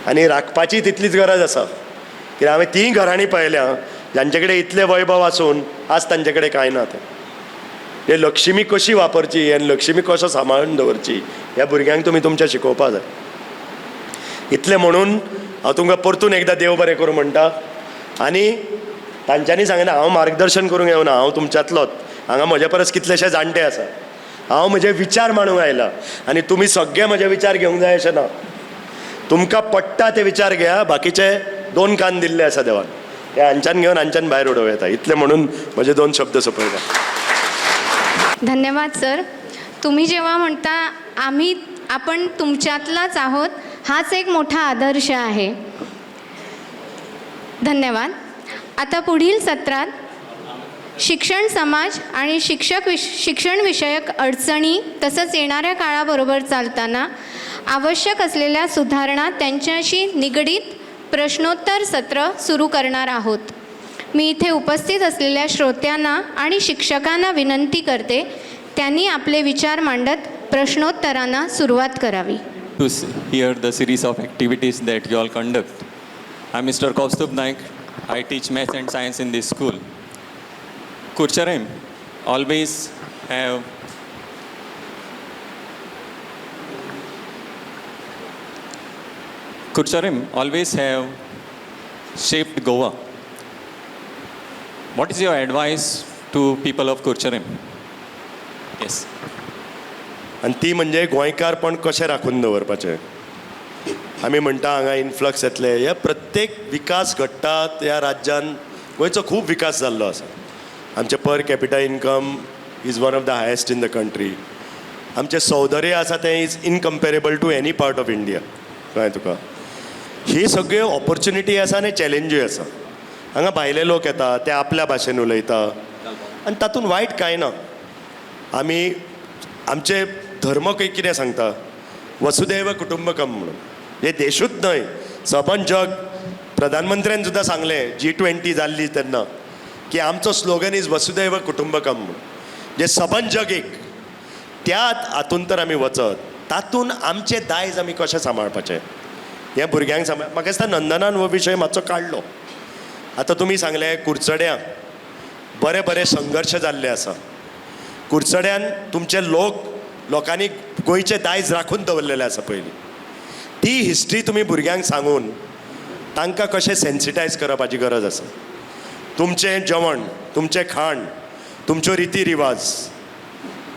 आनी राखपाची तितलीच गरज आसा. कित्याक हांवें तीं घरांनी पळयल्या जांचे कडेन इतले वैभव आसून आज तांचे कडेन कांय ना. हे लक्ष्मी कशी वापरची आनी लक्ष्मी कसो सांबाळून दवरची ह्या भुरग्यांक तुमी तुमच्या शिकोवपा जाय. इतलें म्हणून हांव तुमकां परतून एकदां देव बरें करूं म्हणटा. आनी तांच्यांनी सांगना हांव मार्गदर्शन करूंक येवना, हांव तुमच्यांतलोच. हांगा म्हजे परस कितलेशे जाणटे आसा. हांव म्हजे विचार मांडूंक आयला आनी तुमी सगळे म्हजे विचार घेवंक जाय अशें ना. तुमकां पडटा ते विचार घेया. बाकीचे 2 कान दिल्ले आसा देवान, ते हांच्यान घेवन हांच्यान भायर उडोवं येता. इतलें म्हणून म्हजे 2 शब्द सोंपयता. धन्यवाद सर. तुम्ही जेव्हा म्हणता आपण तुमच्यातलाच आहोत, हाच एक मोठा आदर्श आहे. धन्यवाद. आता पुढील सत्रात शिक्षण समाज आणि शिक्षण विषयक अडचणी तसंच येणाऱ्या काळाबरोबर चालताना आवश्यक असलेल्या सुधारणा त्यांच्याशी निगडीत प्रश्नोत्तर सत्र सुरू करणार आहोत. मी इथे उपस्थित असलेल्या श्रोत्यांना आणि शिक्षकांना विनंती करते त्यांनी आपले विचार मांडत प्रश्नोत्तरांना सुरुवात करावी. To hear the series of activities that you all conduct. I'm Mr. Kaustubh Naik. I teach maths and science in this school. Kurcharim always have Kurcharim always have shaped Goa. What is your advice to people of Kurcharim? Yes. आनी ती म्हणजे गोंयकारपण कशें राखून दवरपाचें. आमी म्हणटा हांगा इन्फ्लक्स येतले, हे प्रत्येक विकास घडटा ह्या राज्यान गोंयचो खूब विकास जाल्लो आसा. आमचें per capita income is one of the highest in the country. आमचें सौंदर्य आसा तें is incomparable to any part of India. कळ्ळें तुका. ही सगळ्यो ऑपॉर्च्युनिटी आसा आनी चॅलेंजूय आसा. हांगा भायले लोक येता, ते आपल्या भाशेन उलयता आनी तातूंत वायट कांय ना. आमी आमचे धर्म कितें सांगता, वसुदैव कुटुंबकम म्हणून. हे देशूच न्हय, सबंद जग. प्रधानमंत्र्यान सुद्दां सांगलें G20 जाल्ली तेन्ना की आमचो स्लोगन इज वसुदैव कुटुंबकम म्हणून. जे सबंद जग एक. त्या हातूंत तर आमी वचत, तातूंत आमचें दायज आमी कशें सांबाळपाचें हें भुरग्यांक म्हाका दिसता नंदनान हो विशय मातसो काडलो. आतां तुमी सांगलें कुडचड्यां बरे बरे संघर्श जाल्ले आसा. कुडचड्यान तुमचे लोकांनी गोंयचें दायज राखून दवरलेलें आसा पयलीं. ती हिस्ट्री तुमी भुरग्यांक सांगून तांकां कशें सेन्सिटायज करप हाची गरज आसा. तुमचें जेवण, तुमचें खाण, तुमच्यो रिती रिवाज,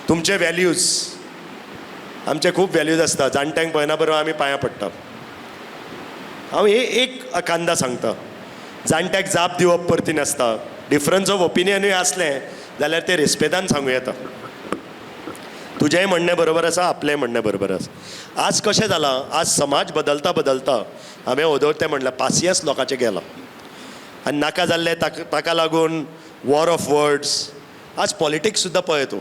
तुमचे वॅल्यूज. आमचे खूब वॅल्यूज आसता. जाणट्यांक पळयना बरोबर आमी पांयां पडटा. हांव एक कांदा सांगता. जाणट्याक जाप दिवप परती नासता. डिफरन्स ऑफ ओपिनियनूय असलें जाल्यार ते रेस्पेदान सांगूं येता. तुजेंय म्हणणें बरोबर आसा, आपलेंय म्हणणें बरोबर आसा. आज कशें जालां, आज समाज बदलता बदलता हांवें ओदोवतें म्हणलें पासियस लोकांचें गेलां आनी नाका जाल्लें ताका लागून वॉर ऑफ वर्ड्स. आज पॉलिटिक्स सुद्दां पळय तूं.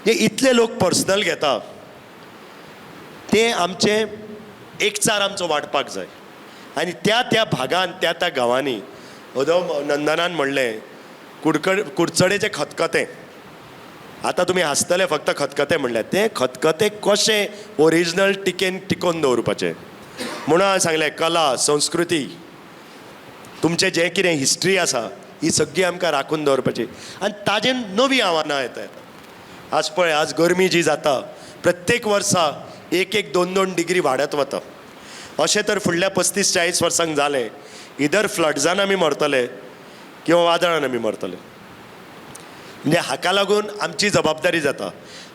हे इतले लोक पर्सनल घेता, ते आमचे एकचार आमचो वाडपाक जाय. आनी त्या भागांत त्या गांवांनी ओदव नंदनान म्हणलें कुडचडेचें खतखतें. आतां तुमी हांसतले फक्त खतखतें म्हणलें. तें खतखतें कशें ओरिजिनल टिकोवन दवरपाचें म्हणून हांवें सांगलें कला संस्कृती तुमचें जें कितें हिस्ट्री आसा ही सगळी आमकां राखून दवरपाची. आनी ताजेर नवीं आव्हानां येतात. आज पळय, आज गरमी जी जाता प्रत्येक वर्सा 1-2 डिग्री वाडत वता. अशें तर फुडल्या 35-40 वर्सांक जालें. इधर फ्लड्सान आमी मरतले किंवा वादळान आमी मरतले. म्हणजे हाका लागून आमची जबाबदारी जाता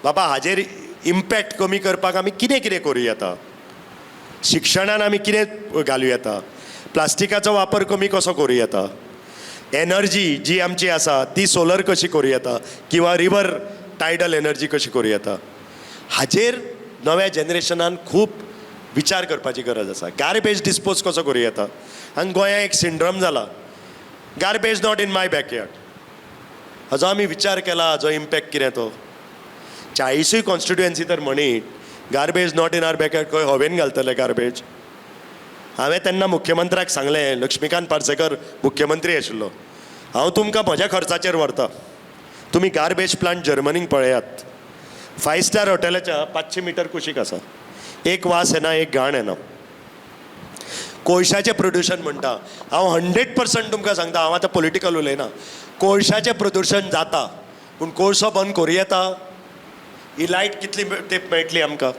बाबा हाजेर इम्पॅक्ट कमी करपाक आमी कितें कितें करूं येता. शिक्षणान आमी कितें घालूं येता. प्लास्टिकाचो वापर कमी कसो करूं येता. एनर्जी जी आमची आसा ती सोलर कशी करूं येता किंवा रिवर टायडल एनर्जी कशी करूं येता. हाजेर नव्या जनरेशनान खूब विचार करपाची गरज आसा. गार्बेज डिस्पोज कसो करूं येता. आनी गोंयांत एक सिंड्रम जाला, garbage not in my backyard. हाजो आमी विचार केला, हाजो इम्पॅक्ट कितें तो. 40 कॉन्स्टिट्युएन्सी तर म्हणीत garbage not in our backyard खंय हवेन घालतले गार्बेज. हांवें तेन्ना मुख्यमंत्र्याक सांगलें, लक्ष्मीकांत पार्सेकर मुख्यमंत्री आशिल्लो, हांव तुमकां म्हज्या खर्चाचेर व्हरता. तुमी गार्बेज प्लांट जर्मनीक पळयात. 5 स्टार हॉटेलाच्या 500 मिटर कुशीक आसा. एक वास येना, एक घाण येना. कोळशाचें प्रदुशण म्हणटा. हांव 100% तुमकां सांगता, हांव आतां पॉलिटिकल उलयना. कोळशाचें प्रदुशण जाता पूण कोळसो बंद करूं येता. ही लायट कितली तेंप मेळटली आमकां.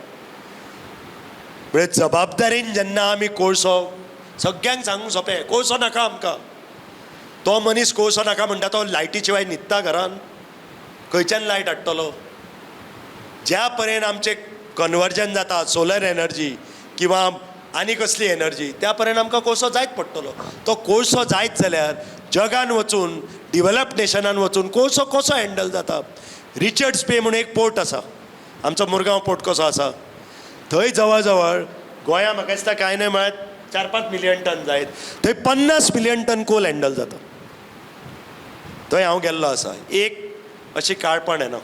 म्हणजे जबाबदारेन जेन्ना आमी कोळसो सगळ्यांक सांगूंक सोंपें, कोळसो नाका आमकां. तो मनीस कोळसो नाका म्हणटा तो लायटी शिवाय न्हिदता घरान. खंयच्यान लायट हाडटलो. ज्या पर्यंत आमचें कन्वर्जन जाता सोलर एनर्जी किंवा आनी कसली एनर्जी, त्या पर्यंत आमकां कोळसो जायत पडटलो. तो कोळसो जायत जाल्यार जगान वचून डिवेलप नेशनान वचून कोळसो कसो हँडल जाता. रिचर्ड्स पे म्हणून एक पोर्ट आसा, आमचो मुरगांव पोर्ट कसो आसा, थंय जवळ जवळ गोंयांत म्हाका दिसता कांय नाही म्हळ्यार 4-5 मिलियन टन जायत. थंय 50 मिलियन टन कोल हँडल जाता. थंय हांव गेल्लो आसा. एक अशी काळपण येना.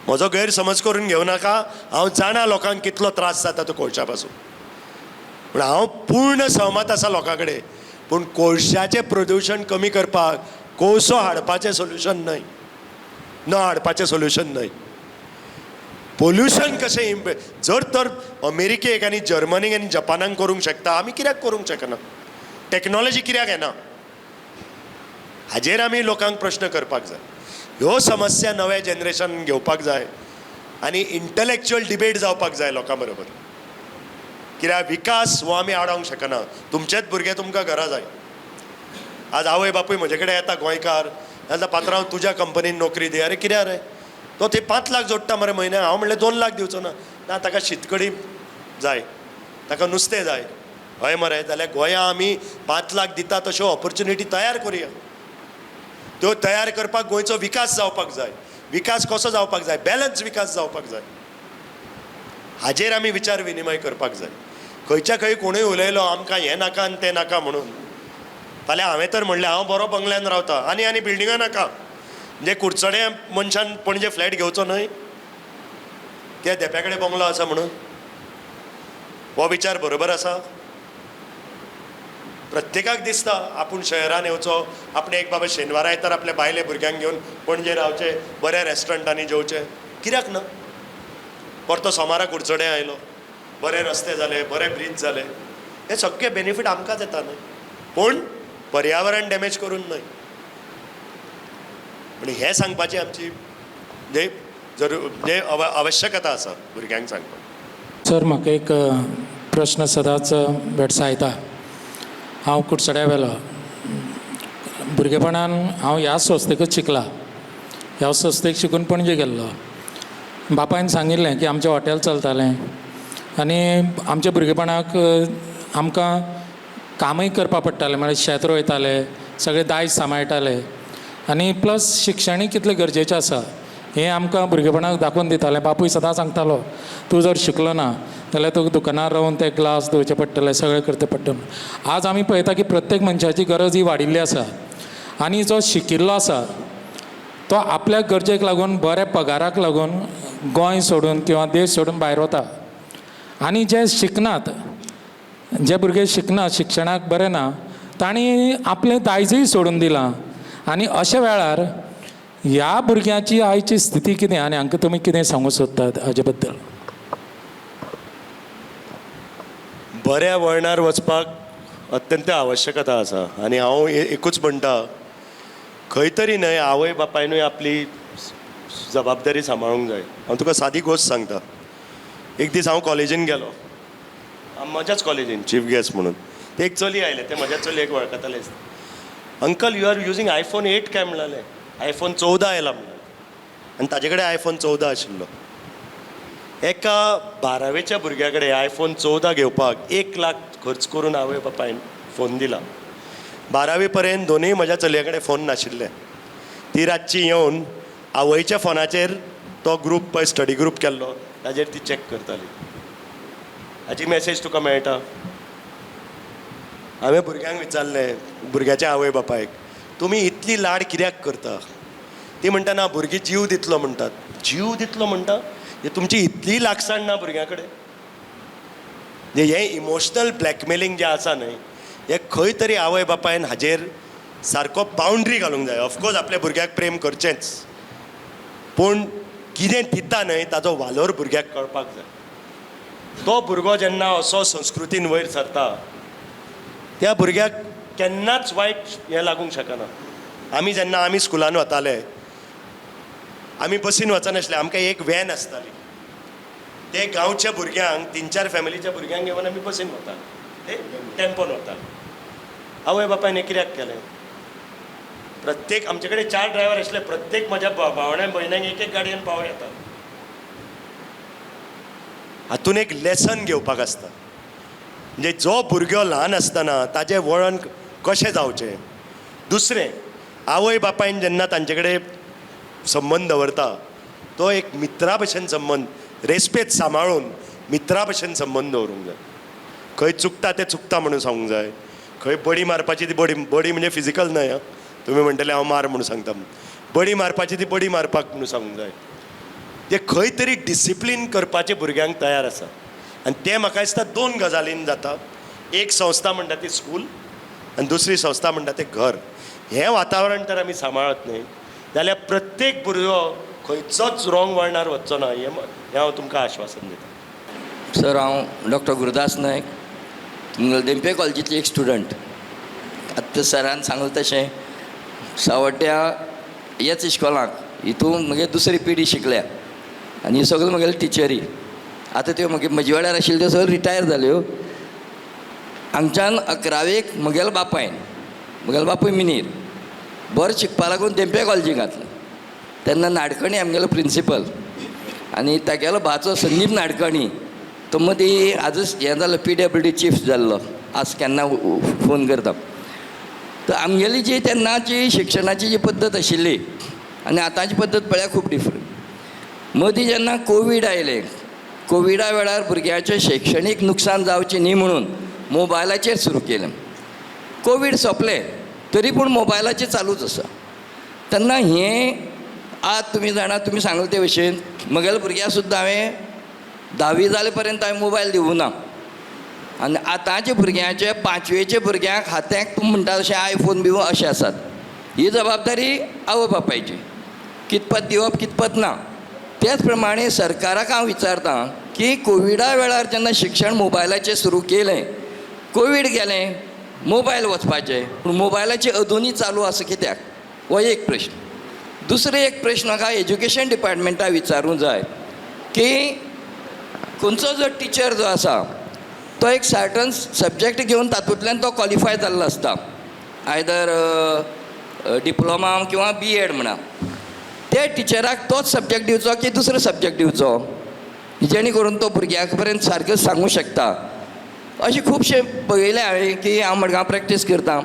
म्हजो गैरसमज करून घेवं नाका. हांव जाणा लोकांक कितलो त्रास जाता तो कोळशा पासून. पूण हांव पूर्ण सहमत आसा लोकां कडेन. पूण कोळशाचें प्रदुशण कमी करपाक कोळसो हाडपाचें सोल्युशन न्हय, न हाडपाचें सोल्युशन न्हय. पोल्युशन कशें जर तर अमेरिकेक आनी जर्मनीक आनी जपानाक करूंक शकता, आमी कित्याक करूंक शकना. टॅक्नॉलॉजी कित्याक येना. हाजेर आमी लोकांक प्रश्न करपाक जाय. ह्यो समस्या नव्या जनरेशनान घेवपाक जाय आनी इंटलेक्च्युअल डिबेट जावपाक जाय लोकां बरोबर. कित्याक विकास हो आमी आडावंक शकना. तुमचेच भुरगे तुमकां घरा जाय. आज आवय बापूय म्हजे कडेन येता गोंयकार, नाजाल्यार पात्रांव तुज्या कंपनीन नोकरी दी. अरे कित्याक रे, तो ते 5 लाख जोडटा मरे म्हयन्याक. हांव म्हणलें 2 लाख दिवचो ना. ना ताका शीतकडी जाय, ताका नुस्तें जाय. हय मरे, जाल्यार गोंया आमी 5 लाख दिता तश्यो ऑपॉर्च्युनिटी तयार करुया. त्यो तयार करपाक गोंयचो विकास जावपाक जाय. विकास कसो जावपाक जाय? बॅलन्स विकास जावपाक जाय. हाजेर आमी विचार विनिमय करपाक जाय. खंयच्या खंय कोणूय उलयलो आमकां हें नाका आनी तें नाका म्हणून. फाल्यां हांवें तर म्हणलें हांव बरो बंगल्यान रावता आनी बिल्डिंगां नाका. म्हणजे कुडचडे मनशान पणजे फ्लॅट घेवचो न्हय, त्या देप्या कडेन बंगलो आसा म्हणून? हो विचार बरोबर आसा? प्रत्येकाक दिसता आपूण शहरान येवचो, आपणे एक बाबा शेनवारा आयतार आपल्या बायले भुरग्यांक घेवन पणजे रावचे, बऱ्या रेस्टॉरंटांनी जेवचे. कित्याक ना? परतो सोमारा कुडचडे आयलो, बरे रस्ते जाले, बरे ब्रीज जाले. हे सगळे बेनिफीट आमकांच येता न्हय, पूण पर्यावरण डॅमेज करून न्हय. पूण हें सांगपाची आमची जे आवश्यकता आसा भुरग्यांक सांगपाक. सर, म्हाका एक प्रश्न सदांच भेडसायता. हांव कुडचड्या वेलो. भुरगेपणान हांव ह्या संस्थेकूच शिकला. ह्या संस्थेक शिकून पणजे गेल्लो. बापायन सांगिल्लें की आमचें हॉटेल चलतालें आनी आमच्या भुरगेपणाक आमकां कामय करपा पडटालें. म्हळ्यार शेत रोयताले, सगळें दायज सांबाळटाले आनी प्लस शिक्षणूय कितलें गरजेचें आसा हें आमकां भुरगेपणाक दाखोवन दितालें. बापूय सदां सांगतालो, तूं जर शिकलो ना जाल्यार तुका दुकानार रावून ते ग्लास धुवचे पडटले, सगळें करचें पडटलें. आज आमी पळयता की प्रत्येक मनशाची गरज ही वाडिल्ली आसा आनी जो शिकिल्लो आसा तो आपल्या गरजेक लागून, बऱ्या पगाराक लागून गोंय सोडून किंवा देश सोडून भायर वता. आनी जे शिकनात, जे भुरगे शिकनात, शिक्षणाक बरे ना, तांणी आपलें दायजूय सोडून दिलां. आनी अशा वेळार ह्या भुरग्याची आयची स्थिती कितें आनी हांकां तुमी कितें सांगूंक सोदतात हाजे बद्दल? बऱ्या वळणार वचपाक अत्यंत आवश्यकता आसा. आनी हांव एकूच म्हणटा, खंय तरी न्हय आवय बापायनूय आपली जबाबदारी सांबाळूंक जाय. हांव तुका सादी गोश्ट सांगता. एक दीस हांव कॉलेजीन गेलो, म्हज्याच कॉलेजीन चीफ गेस्ट म्हणून. ते एक चली आयले, ते म्हज्या चलयेक वळखताले. Uncle, you are using iPhone 8 काय म्हणलें. iPhone 14 आयला म्हणलें. आनी ताजे कडेन iPhone 14 आशिल्लो. एका 12वेच्या भुरग्या कडेन iPhone 14 घेवपाक 1 लाख खर्च करून आवय बापायन फोन दिला. 12वी पर्यंत दोनूय म्हज्या चलये कडेन फोन नाशिल्ले. ती रातची येवन आवयच्या फोनाचेर तो ग्रूप पळय स्टडी ग्रूप केल्लो ताजेर ती चॅक करताली. हाची मॅसेज तुका मेळटा. हांवें भुरग्यांक विचारलें, भुरग्याच्या आवय बापायक, तुमी इतली लाड कित्याक करता? ती म्हणटा, ना भुरगीं जीव दितलो म्हणटात. जीव दितलो म्हणटा? हे तुमची इतली लागसाण ना भुरग्यां कडेन? हें इमोशनल ब्लॅकमेलिंग जें आसा न्हय, हें खंय तरी आवय बापायन हाजेर सारको बावंड्री घालूंक जाय. ऑफकोर्स आपल्या भुरग्याक प्रेम करचेंच, पूण कितें दिता न्हय ताचो वालोर भुरग्याक कळपाक जाय. तो भुरगो जेन्ना असो संस्कृतीन वयर सरता त्या भुरग्याक केन्नाच वायट हें लागूंक शकना. जेन्ना आमी स्कुलान वताले, आमी बसीन वचनासले. आमकां एक व्हॅन आसताली. ते गांवच्या भुरग्यांक 3-4 फॅमिलीच्या भुरग्यांक घेवन आमी बसीन वताले, ते टॅम्पोन वताले. आवय बापायन हें कित्याक केलें? प्रत्येक आमचे कडेन 4 ड्रायव्हर आसले. प्रत्येक म्हज्या भावण्या भयण्यांक एक गाडयेन पाव येता. हातून एक लेसन घेवपाक आसता. म्हणजे जो भुरगो ल्हान आसतना ताजें वळण कशें जावचें. दुसरें, आवय बापायन जेन्ना तांचे कडेन संबंद दवरता तो एक मित्रा भशेन संबंद, रेस्पेद सांबाळून मित्रा भशेन संबंद दवरूंक जाय. खंय चुकता तें चुकता म्हणून सांगूंक जाय. खंय बडी मारपाची ती बडी म्हणजे फिजिकल न्हय. तुमी म्हणटले हांव मार म्हणून सांगता. बडी मारपाची ती बडी मारपाक म्हणून सांगूंक जाय. ते खंय तरी डिसिप्लीन करपाचे भुरग्यांक तयार आसा. आनी तें म्हाका दिसता 2 गजालीन जाता. एक संस्था म्हणटा ती स्कूल आनी दुसरी संस्था म्हणटा तें घर. हें वातावरण तर आमी सांबाळत न्हय जाल्यार प्रत्येक भुरगो खंयचोच रॉंग वळणार वचचो ना. हें हांव तुमकां आश्वासन दितां. सर, हांव डॉक्टर गुरुदास नायक, तुमगेले देंपे कॉलेजींतली एक स्टुडंट. आतां सरान सांगलें तशें सावड्ड्या ह्याच इश्कोलांत हितून म्हगे दुसरी पिढी शिकल्या आनी ह्यो सगळ्यो म्हगेल्यो टिचरी. आतां त्यो म्हजे वेळार आशिल्ल्यो त्यो सगळ्यो रिटायर जाल्यो. हांगच्यान 11वेक म्हगेलो बापूय मिनीर बरो शिकपा लागून देंपे कॉलेजीक घातलो. तेन्ना नाडकर्णी आमगेलो प्रिंसिपल आनी तागेलो भाचो संदीप नाडकर्णी तो मदीं आजूच हें जालो PWD चीफ जाल्लो. आज केन्ना फोन करता. तर आमगेली जी तेन्नाची शिक्षणाची जी पद्दत आशिल्ली आनी आतांची पद्दत पळयार खूब डिफरंट. मदीं जेन्ना कोवीड आयलें, कोविडा वेळार भुरग्यांचें शैक्षणीक नुकसान जावचें न्ही म्हणून मोबायलाचेर सुरू केलें. कोवीड सोंपलें तरी पूण मोबायलाचेर चालूच आसा. तेन्ना हें आज तुमी जाणा, तुमी सांगले ते भशेन म्हगेल्या भुरग्याक सुद्दां हांवें 10वी जाले पर्यंत हांवें मोबायल दिवूं ना. आनी आतांच्या भुरग्यांचे 5वेच्या भुरग्यांक हाताक तुमी म्हणटा तशें आयफोन बिवो अशें आसात. ही जबाबदारी आवय बापायची. कितपत दिवप कितपत ना. त्याच प्रमाणे सरकाराक हांव विचारतां की कोविडा वेळार जेन्ना शिक्षण मोबायलाचेर सुरू केलें, कोवीड गेलें, मोबायल वचपाचें, पूण मोबायलाचेर अजुनूय चालू आसा कित्याक? हो एक प्रश्न. दुसरो एक प्रश्न म्हाका एज्युकेशन डिपार्टमेंटाक विचारूंक जाय की खंयचो जो टिचर जो आसा तो एक सर्टन सब्जेक्ट घेवन तातूंतल्यान तो क्वॉलिफाय जाल्लो आसता. आयदर डिप्लोमा किंवा BEd म्हणा. त्या टिचराक तोच सब्जेक्ट दिवचो की दुसरो सब्जेक्ट दिवचो जेणे करून तो भुरग्यां पर्यंत सारको सांगूं शकता. अशें खुबशें पळयलें हांवें की हांव मडगांव प्रॅक्टीस करतां.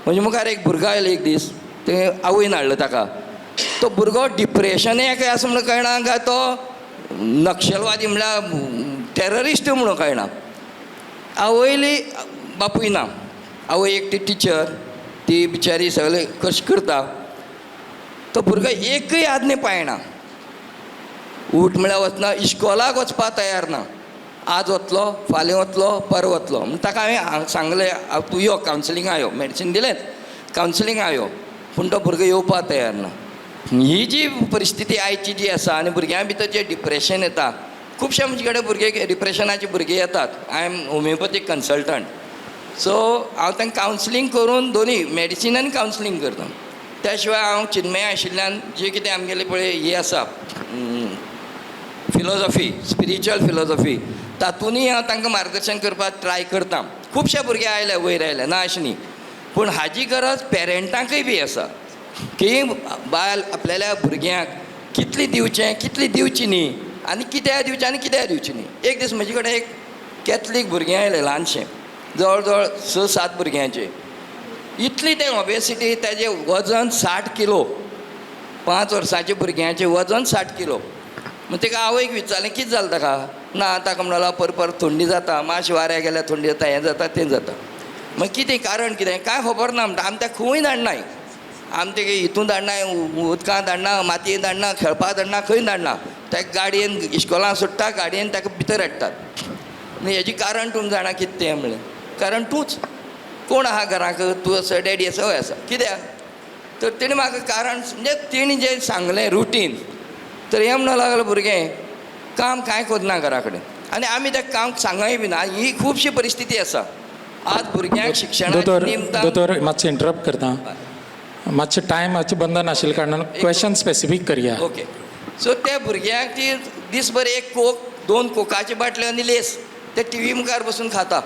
म्हणजे मुखार एक भुरगो आयलो एक दीस, ते आवयन हाडलो ताका. तो भुरगो डिप्रेशनाक आसा म्हणून कळना काय तो नक्षलवादी म्हणल्यार टेररिस्ट म्हणून कळना. आवयली बापूय ना. आवय एकटी टिचर, ती बिचारी सगळे कश्ट करता. तो भुरगो एकय आदने पायना. उठ म्हळ्यार वचना, इस्कॉलाक वचपाक तयार ना. आज वतलो, फाल्यां वतलो, परवा वतलो. म्हणून ताका हांवें सांगलें तूं यो कावन्सिलिंगाक यो. मेडिसीन दिलें, कावन्सिलिंगाक यो. पूण तो भुरगो येवपाक तयार ना. ही जी परिस्थिती आयची जी आसा आनी भुरग्यां भितर जें डिप्रेशन येता, खुबशे आमचे कडेन भुरगे डिप्रेशनाचे भुरगे येतात. I am homoeopathic consultant. So हांव तांकां कावन्सिलींग करून दोनी मेडिसीन आनी कावन्सिलींग करता. त्या शिवाय हांव चिन्मय आशिल्ल्यान जे कितें आमगेलें पळय हें आसा फिलॉसॉफी, स्पिरिच्युअल फिलॉसॉफी, तातूंतय हांव तांकां मार्गदर्शन करपाक ट्राय करतां. खुबशे भुरगे आयले वयर आयले ना अशें न्ही. पूण हाजी गरज पेरंटांकय बी आसा की बायल आपल्याल्या भुरग्यांक कितलें दिवचें कितलें दिवची न्ही आनी कित्याक दिवचें आनी कित्याक दिवचें न्ही. एक दीस म्हजे कडेन एक कॅथलीक भुरगें आयलें ल्हानशें, जवळ जवळ 6-7 भुरग्यांचें. इतली तें ओबेसिटी, तेजें वजन 60 किलो. 5 वर्सांच्या भुरग्यांचें वजन 60 किलो. म्हणून ताका आवयक विचारलें कितें जालें ताका. ना ताका म्हणलो पर थंडी जाता, मातशें वाऱ्या गेल्यार थंडी जाता, हें जाता तें जाता. मागीर कितें कारण कितें कांय खबर ना म्हणटा. आमी ताका खंय धाडनाय. आमी तेगे हितून धाडनाय, उदकांत धाडना, मातयेंत धाडना, खेळपाक धाडना, खंय धाडना. ताका गाडयेन इस्कॉलान सोडटा, गाडयेन ताका भितर हाडटात. आनी हेजें कारण तुमी जाणा कितें तें म्हणलें. कारण तूंच. कोण आहा घराक? तूं आसा, डॅडी आसा, हय आसा. कित्याक? तर तेणी म्हाका कारण म्हणजे तेणी जें सांगलें रुटीन, तर हें म्हणूं लागलें भुरगें काम कांय करना घरा कडेन. आनी आमी ताका काम सांगय बी ना. ही खुबशी परिस्थिती आसा आज भुरग्यांक शिक्षणाच्या निमतान. दोतोर मातशें इंटरप्ट करता. मातशें टायमाचें बंधन आशिल्ल्या कारणान क्वेश्चन स्पेसिफीक करया. ओके. सो त्या भुरग्यांक ती दीसभर एक कोक, 2 कोकाचे बाटल्यो आनी लेस ते TV मुखार बसून खाता.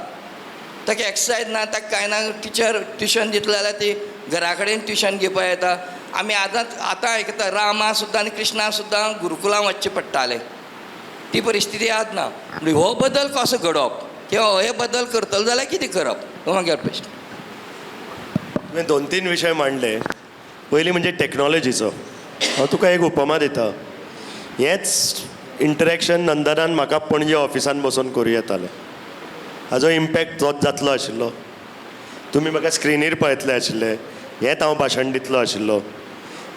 ताका एक्सरसायज ना, ताका कांय ना. टिचर ट्युशन दितले जाल्यार ती घरा कडेन ट्युशन घेवपाक येता. आमी आतां आयकता रामा सुद्दां आनी कृष्णा सुद्दां गुरुकुलां वचचें पडटालें. ती परिस्थिती आज ना. हो बदल कसो घडोवप किंवा हे बदल करतलो जाल्यार कितें करप, हो म्हगेलो प्रश्न. तुवें 2-3 विशय मांडले. पयलीं म्हणजे टॅक्नॉलॉजीचो. हांव तुका एक उपमा दिता. हेंच इंटरेक्शन नंदनान म्हाका पणजे ऑफिसान बसून करूं येतालें. हाजो इम्पॅक्ट तोच जातलो आशिल्लो. तुमी म्हाका स्क्रिनीर पळयतले आशिल्ले, हेंच हांव भाशण दितलो आशिल्लो.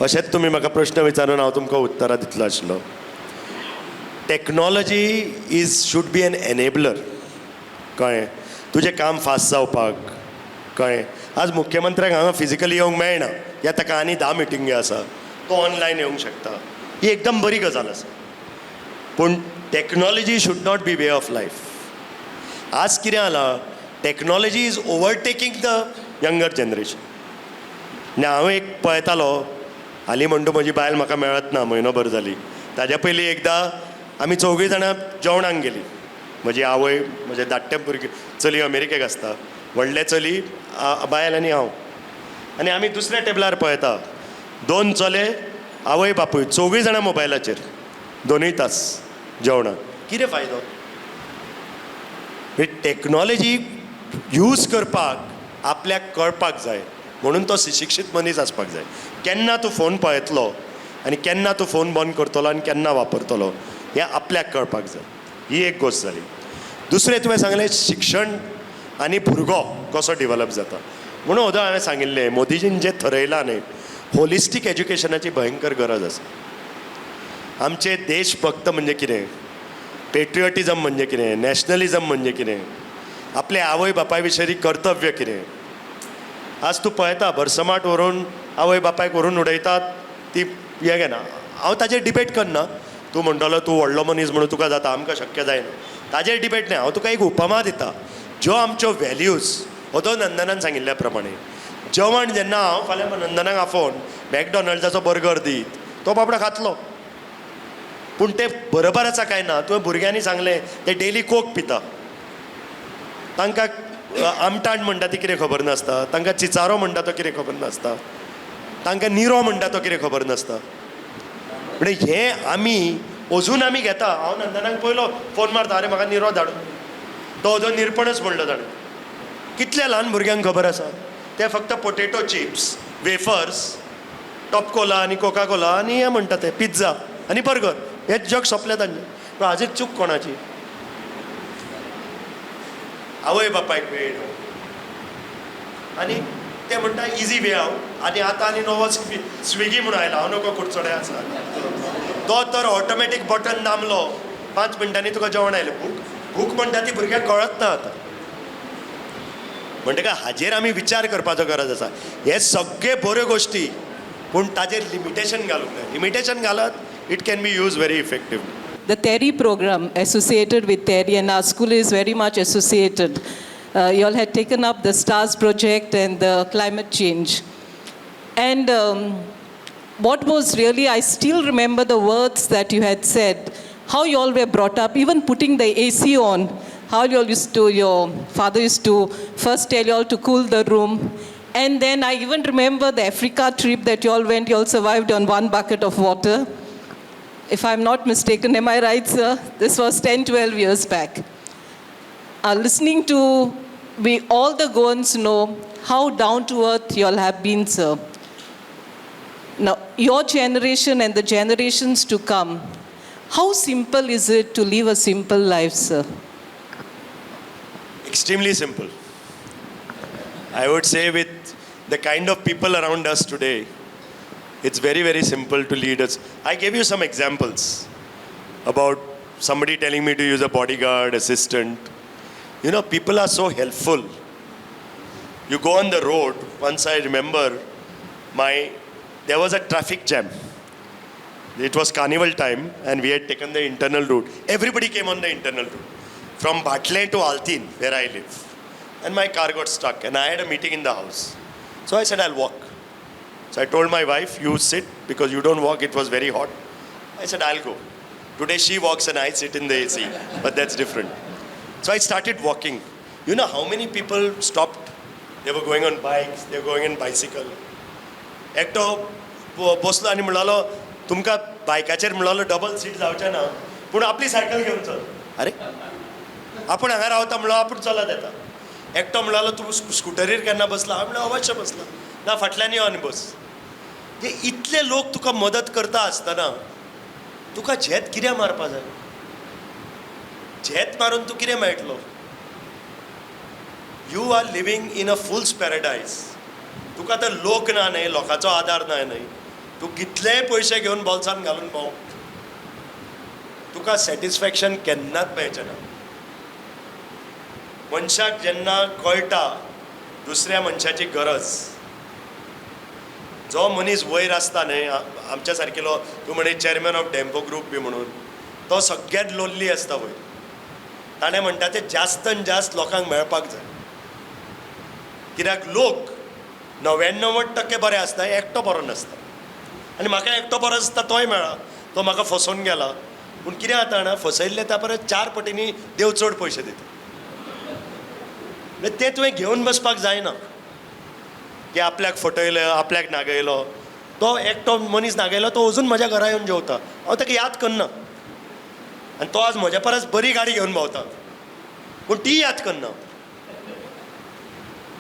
अशेंच तुमी म्हाका प्रश्न विचारून हांव तुमकां उतरां दितलो आशिल्लो. Technology should be an enabler. कळ्ळें? तुजें काम फास्ट जावपाक. कळ्ळें? आज मुख्यमंत्र्याक हांगा फिजिकली येवंक मेळना, ह्या ताका आनी 10 मिटिंगी आसा. तो ऑनलायन येवंक शकता. ही एकदम बरी गजाल आसा. पूण technology should not be way of life. आज कितें जालां, technology is overtaking the younger generation. आनी हांव एक पळयतालो, हालीं म्हणटा म्हजी बायल म्हाका मेळत ना, म्हयनोभर जाली. ताज्या पयलीं एकदां आमी चौगूय जाणां जेवणाक गेलीं. म्हजी आवय, म्हजे धाकटे भुरगे चली अमेरिकेक आसता, व्हडले चली बायल आनी हांव. आनी आमी दुसऱ्या टेबलार पळयता 2 चले, आवय बापूय चौगूय जाणां मोबायलाचेर 2 तास जेवणाक. कितें फायदो? ही टॅक्नॉलॉजी यूज करपाक आपल्याक कळपाक जाय, म्हणून तो सुशिक्षीत मनीस आसपाक जाय. केन्ना तूं फोन पळयतलो आनी केन्ना तूं फोन बंद करतलो आनी केन्ना वापरतलो हें आपल्याक कळपाक जाय. ही एक गोश्ट जाली. दुसरें तुवें सांगलें शिक्षण आनी भुरगो कसो डिवेलप जाता. म्हणून ओदो हांवें सांगिल्लें, मोदीजीन जें थरयलां न्ही, होलिस्टीक एज्युकेशनाची भयंकर गरज आसा. आमचे देशभक्त म्हणजे कितें, पेट्रियोटिजम म्हणजे कितें, नॅशनलिजम म्हणजे कितें, आपले आवय बापाय विशयी कर्तव्य कितें. आज तूं पळयता भरसमाट व्हरून आवय बापायक व्हरून उडयतात, ती हें घेना. हांव ताजेर डिबेट करना. तूं म्हणटलो तूं व्हडलो मनीस म्हणून तुका जाता, आमकां शक्य जायना, ताजेर डिबेट न्हय. हांव तुका एक उपमा दिता. ज्यो आमच्यो व्हॅल्यूज ओदो नंदनान सांगिल्ल्या प्रमाणे, जेवण जेन्ना हांव फाल्यां नंदनाक आफोवन मॅकडॉनल्ड्साचो बर्गर दीत, तो बाबडो खातलो. पूण तें बरोबर आसा काय ना, तुवें भुरग्यांनी सांगलें ते डेली कोक पिता, तांकां आमटाण म्हणटा ती कितें खबर नासता, तांकां चिचारो म्हणटा तो कितें खबर नासता, तांकां निरो म्हणटा तो कितें खबर नासता. म्हणजे हें आमी अजून आमी घेता. हांव नंदनाक पयलो फोन मारता, अरे म्हाका निरो धाड. तो अजून निरपणच म्हणलो ताणें. कितल्या ल्हान भुरग्यांक खबर आसा, ते फक्त potato chips, wafers, top Cola आनी कोका कोला आनी हें म्हणटा ते पिझ्झा आनी बर्गर, हें जग सोंपलें तांचें. पूण हाजीर चूक कोणाची? आवय बापायक वेळ आनी ते म्हणटा इजी वे आउट. आनी आतां आनी नवो स्विगी म्हणून आयला, हांव नको कुडचडे आसा, तो तर ऑटोमॅटीक बटन दामलो 5 मिनटांनी तुका जेवण आयलें. भूक म्हणटा ती भुरग्यांक कळत ना आतां. म्हणटका हाजेर आमी विचार करपाचो गरज आसा. हे सगळे बऱ्यो गोश्टी, पूण ताजेर लिमिटेशन घालूंक जाय. लिमिटेशन घालत it can be use very effectively. The TERI program associated with TERI, and our school is very much associated. You all had taken up the STARS project and the climate change. And what was really, I still remember the words that you had said, how you all were brought up, even putting the AC on, how you all used to, your father used to first tell you all to cool the room. And then I even remember the Africa trip that you all went, you all survived on 1 bucket of water. If I'm not mistaken, am I right, sir? This was 10, 12 years back. Listening to, we all the Goans know how down to earth you all have been, sir. Now, your generation and the generations to come, how simple is it to live a simple life, sir? Extremely simple. I would say with the kind of people around us today, it's very, very simple to lead us. I gave you some examples about somebody telling me to use a bodyguard, assistant. You know, people are so helpful. You go on the road, once I remember, there was a traffic jam. It was carnival time and we had taken the internal route. Everybody came on the internal route. From Batle to Altin, where I live. And my car got stuck and I had a meeting in the house. So I said, I'll walk. So I told my wife, you sit because you don't walk, it was very hot. I said, I'll go. Today she walks and I sit in the AC, but that's different. So I started walking. You know how many people stopped? They were going on bikes, they were going on bicycle. एकटो बसलो आनी म्हणलो तुमकां बायकाचेर म्हणलो डबल सीट जावचें ना, पूण आपली सायकल घेवन चल. अरे आपूण हांगा रावता म्हणलो आपूण चलत येता. एकटो म्हणलो तूं स्कुटरीर केन्ना बसला? हांव म्हणलो अवश्य बसला. ना फाटल्यान यो आनी बस. जे इतले लोक तुका मदत करता आसतना तुका झेत कित्याक मारपा जाय? झेत मारून तूं कितें मेळटलो? You are living in a fool's paradise. तुका तर लोक ना न्हय, लोकांचो आदार ना न्हय, तूं कितलेय पयशे घेवन बॉल्सान घालून पाव, तुका सॅटिस्फॅक्शन केन्नाच मेळचें ना. मनशाक जेन्ना कळटा दुसऱ्या मनशाची गरज, जो मनीस वयर आसता न्हय, आमच्या सारकेलो तूं म्हणे चेअरमॅन ऑफ डेम्पो ग्रूप बी म्हणून, तो सगळ्यात लोनली आसता वयर. ताणें म्हणटा तें जास्तान जास्त लोकांक मेळपाक जाय. कित्याक लोक 99% बरे आसता, एकटो बरो नासता. आनी म्हाका एकटो बरो आसता तोय मेळ्ळा, तो म्हाका फसोवन गेला. पूण कितें जाता जाणा फसयल्ले त्या परस 4 पटींनी देव चड पयशे दिता म्हणजे तें तुवें घेवन बसपाक जायना की आपल्याक फटयलो आपल्याक नागयलो तो एकटो मनीस नागयलो तो अजून म्हज्या घरा येवन जेवता हांव ताका याद करना आनी तो आज म्हज्या परस बरी गाडी घेवन भोंवता पूण ती याद करना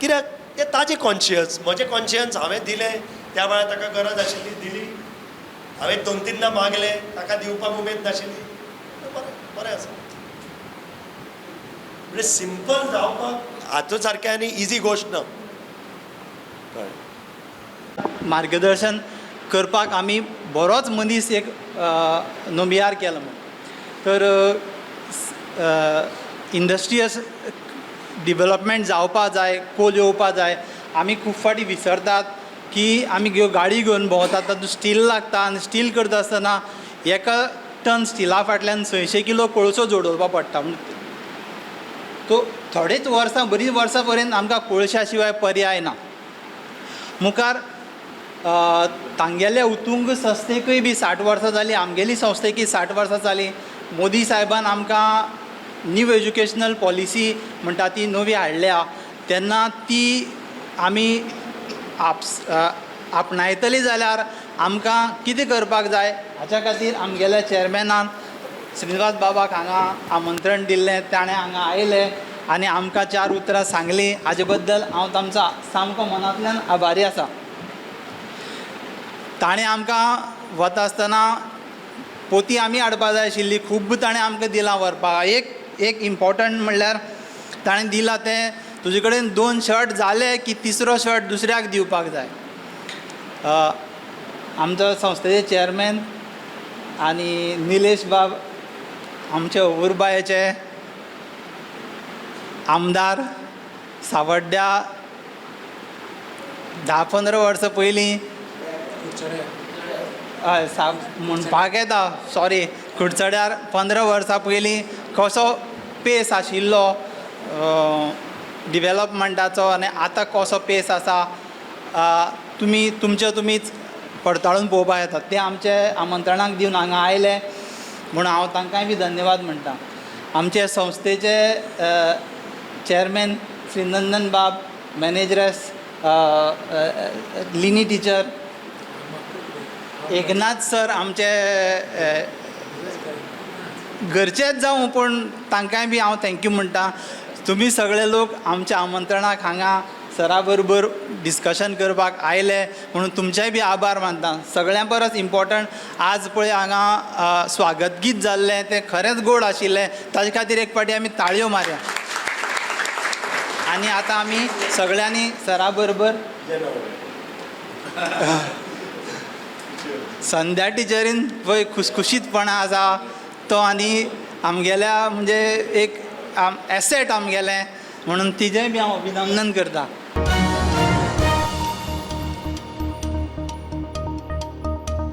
कित्याक तें ताजें कॉन्शियस म्हजें कॉन्शियन्स हांवें दिलें त्या वेळार ताका गरज आशिल्ली दिली हांवें 2-3दां मागलें ताका दिवपाक उमेद नाशिल्ली बरें आसा म्हणजे सिंपल जावपाक हातूं सारकें आनी इजी गोश्ट ना मार्गदर्शन करपाक आमी बरोच मनीस एक नोंदयार केलो म्हणून तर इंडस्ट्रियल डिवेलपमेंट जावपा जाय कोल येवपा जाय आमी खूब फाटी विसरतात की आमी गाडी घेवन भोंवतात तातूंत स्टील लागता आनी स्टील करता आसतना एका टन स्टिला फाटल्यान 600 किलो कोळसो जोडोवपा पडटा तो थोडेच वर्सां बरीं वर्सां पर्यंत आमकां कोळशा शिवाय पर्याय ना मुखार तांगेल्या उतुंग संस्थेकूय बी 60 वर्सां जालीं आमगेली संस्थेकूय 60 वर्सां जालीं मोदी साहेबान आमकां न्यू एज्युकेशनल पॉलिसी म्हणटा ती नवी हाडल्या तेन्ना ती आमी आपणायतली जाल्यार आमकां कितें करपाक जाय हाच्या खातीर आमगेल्या चॅरमॅनान श्रीनिवास बाबाक हांगा आमंत्रण दिल्लें ताणें हांगा आयले आनी आमकां 4 उतरां सांगलीं हाजे बद्दल हांव तांचो सामको मनांतल्यान आभारी आसा ताणें आमकां वता आसतना पोती आमी हाडपा जाय आशिल्ली खूब ताणें आमकां दिलां व्हरपाक एक इम्पॉर्टंट म्हणल्यार ताणें दिलां तें तुजे कडेन 2 शर्ट जाले की 3रो शर्ट दुसऱ्याक दिवपाक जाय आमचो संस्थेचे चॅरमॅन आनी निलेश बाब आमचे उरबायेचे आमदार सावड्ड्या 10-15 वर्सां पयलीं म्हणपाक येता सॉरी कुडचड्यार 15 वर्सां पयलीं कसो पेस आशिल्लो डिवेलपमेंटाचो आनी आतां कसो पेस आसा तुमीच पडताळून पळोवपाक येता ते आमचे आमंत्रणाक दिवन हांगा आयले म्हणून हांव तांकांय बी धन्यवाद म्हणटा आमचे संस्थेचे चॅरमॅन श्री नंदन बाब मॅनेजरस लिनी टिचर एकनाथ सर आमचे घरचेच जावं पूण तांकांय बी हांव थँक्यू म्हणटा तुमी सगळे लोक आमच्या आमंत्रणाक हांगा सरा बरोबर डिस्कशन करपाक आयले म्हणून तुमचेय बी आभार मानता सगळ्यां परस इम्पॉर्टंट आज पळय हांगा स्वागत गीत जाल्लें तें खरेंच गोड आशिल्लें ताजे खातीर एक फावटी आमी ताळयो मारया आनी आतां आमी सगळ्यांनी सरा बरोबर संध्या टिचरीन पळय खुशखुशीतपणा आसा तो आनी आमगेल्या म्हणजे एक एसेट आमगेलें म्हणून तिजेंय बी हांव अभिनंदन करता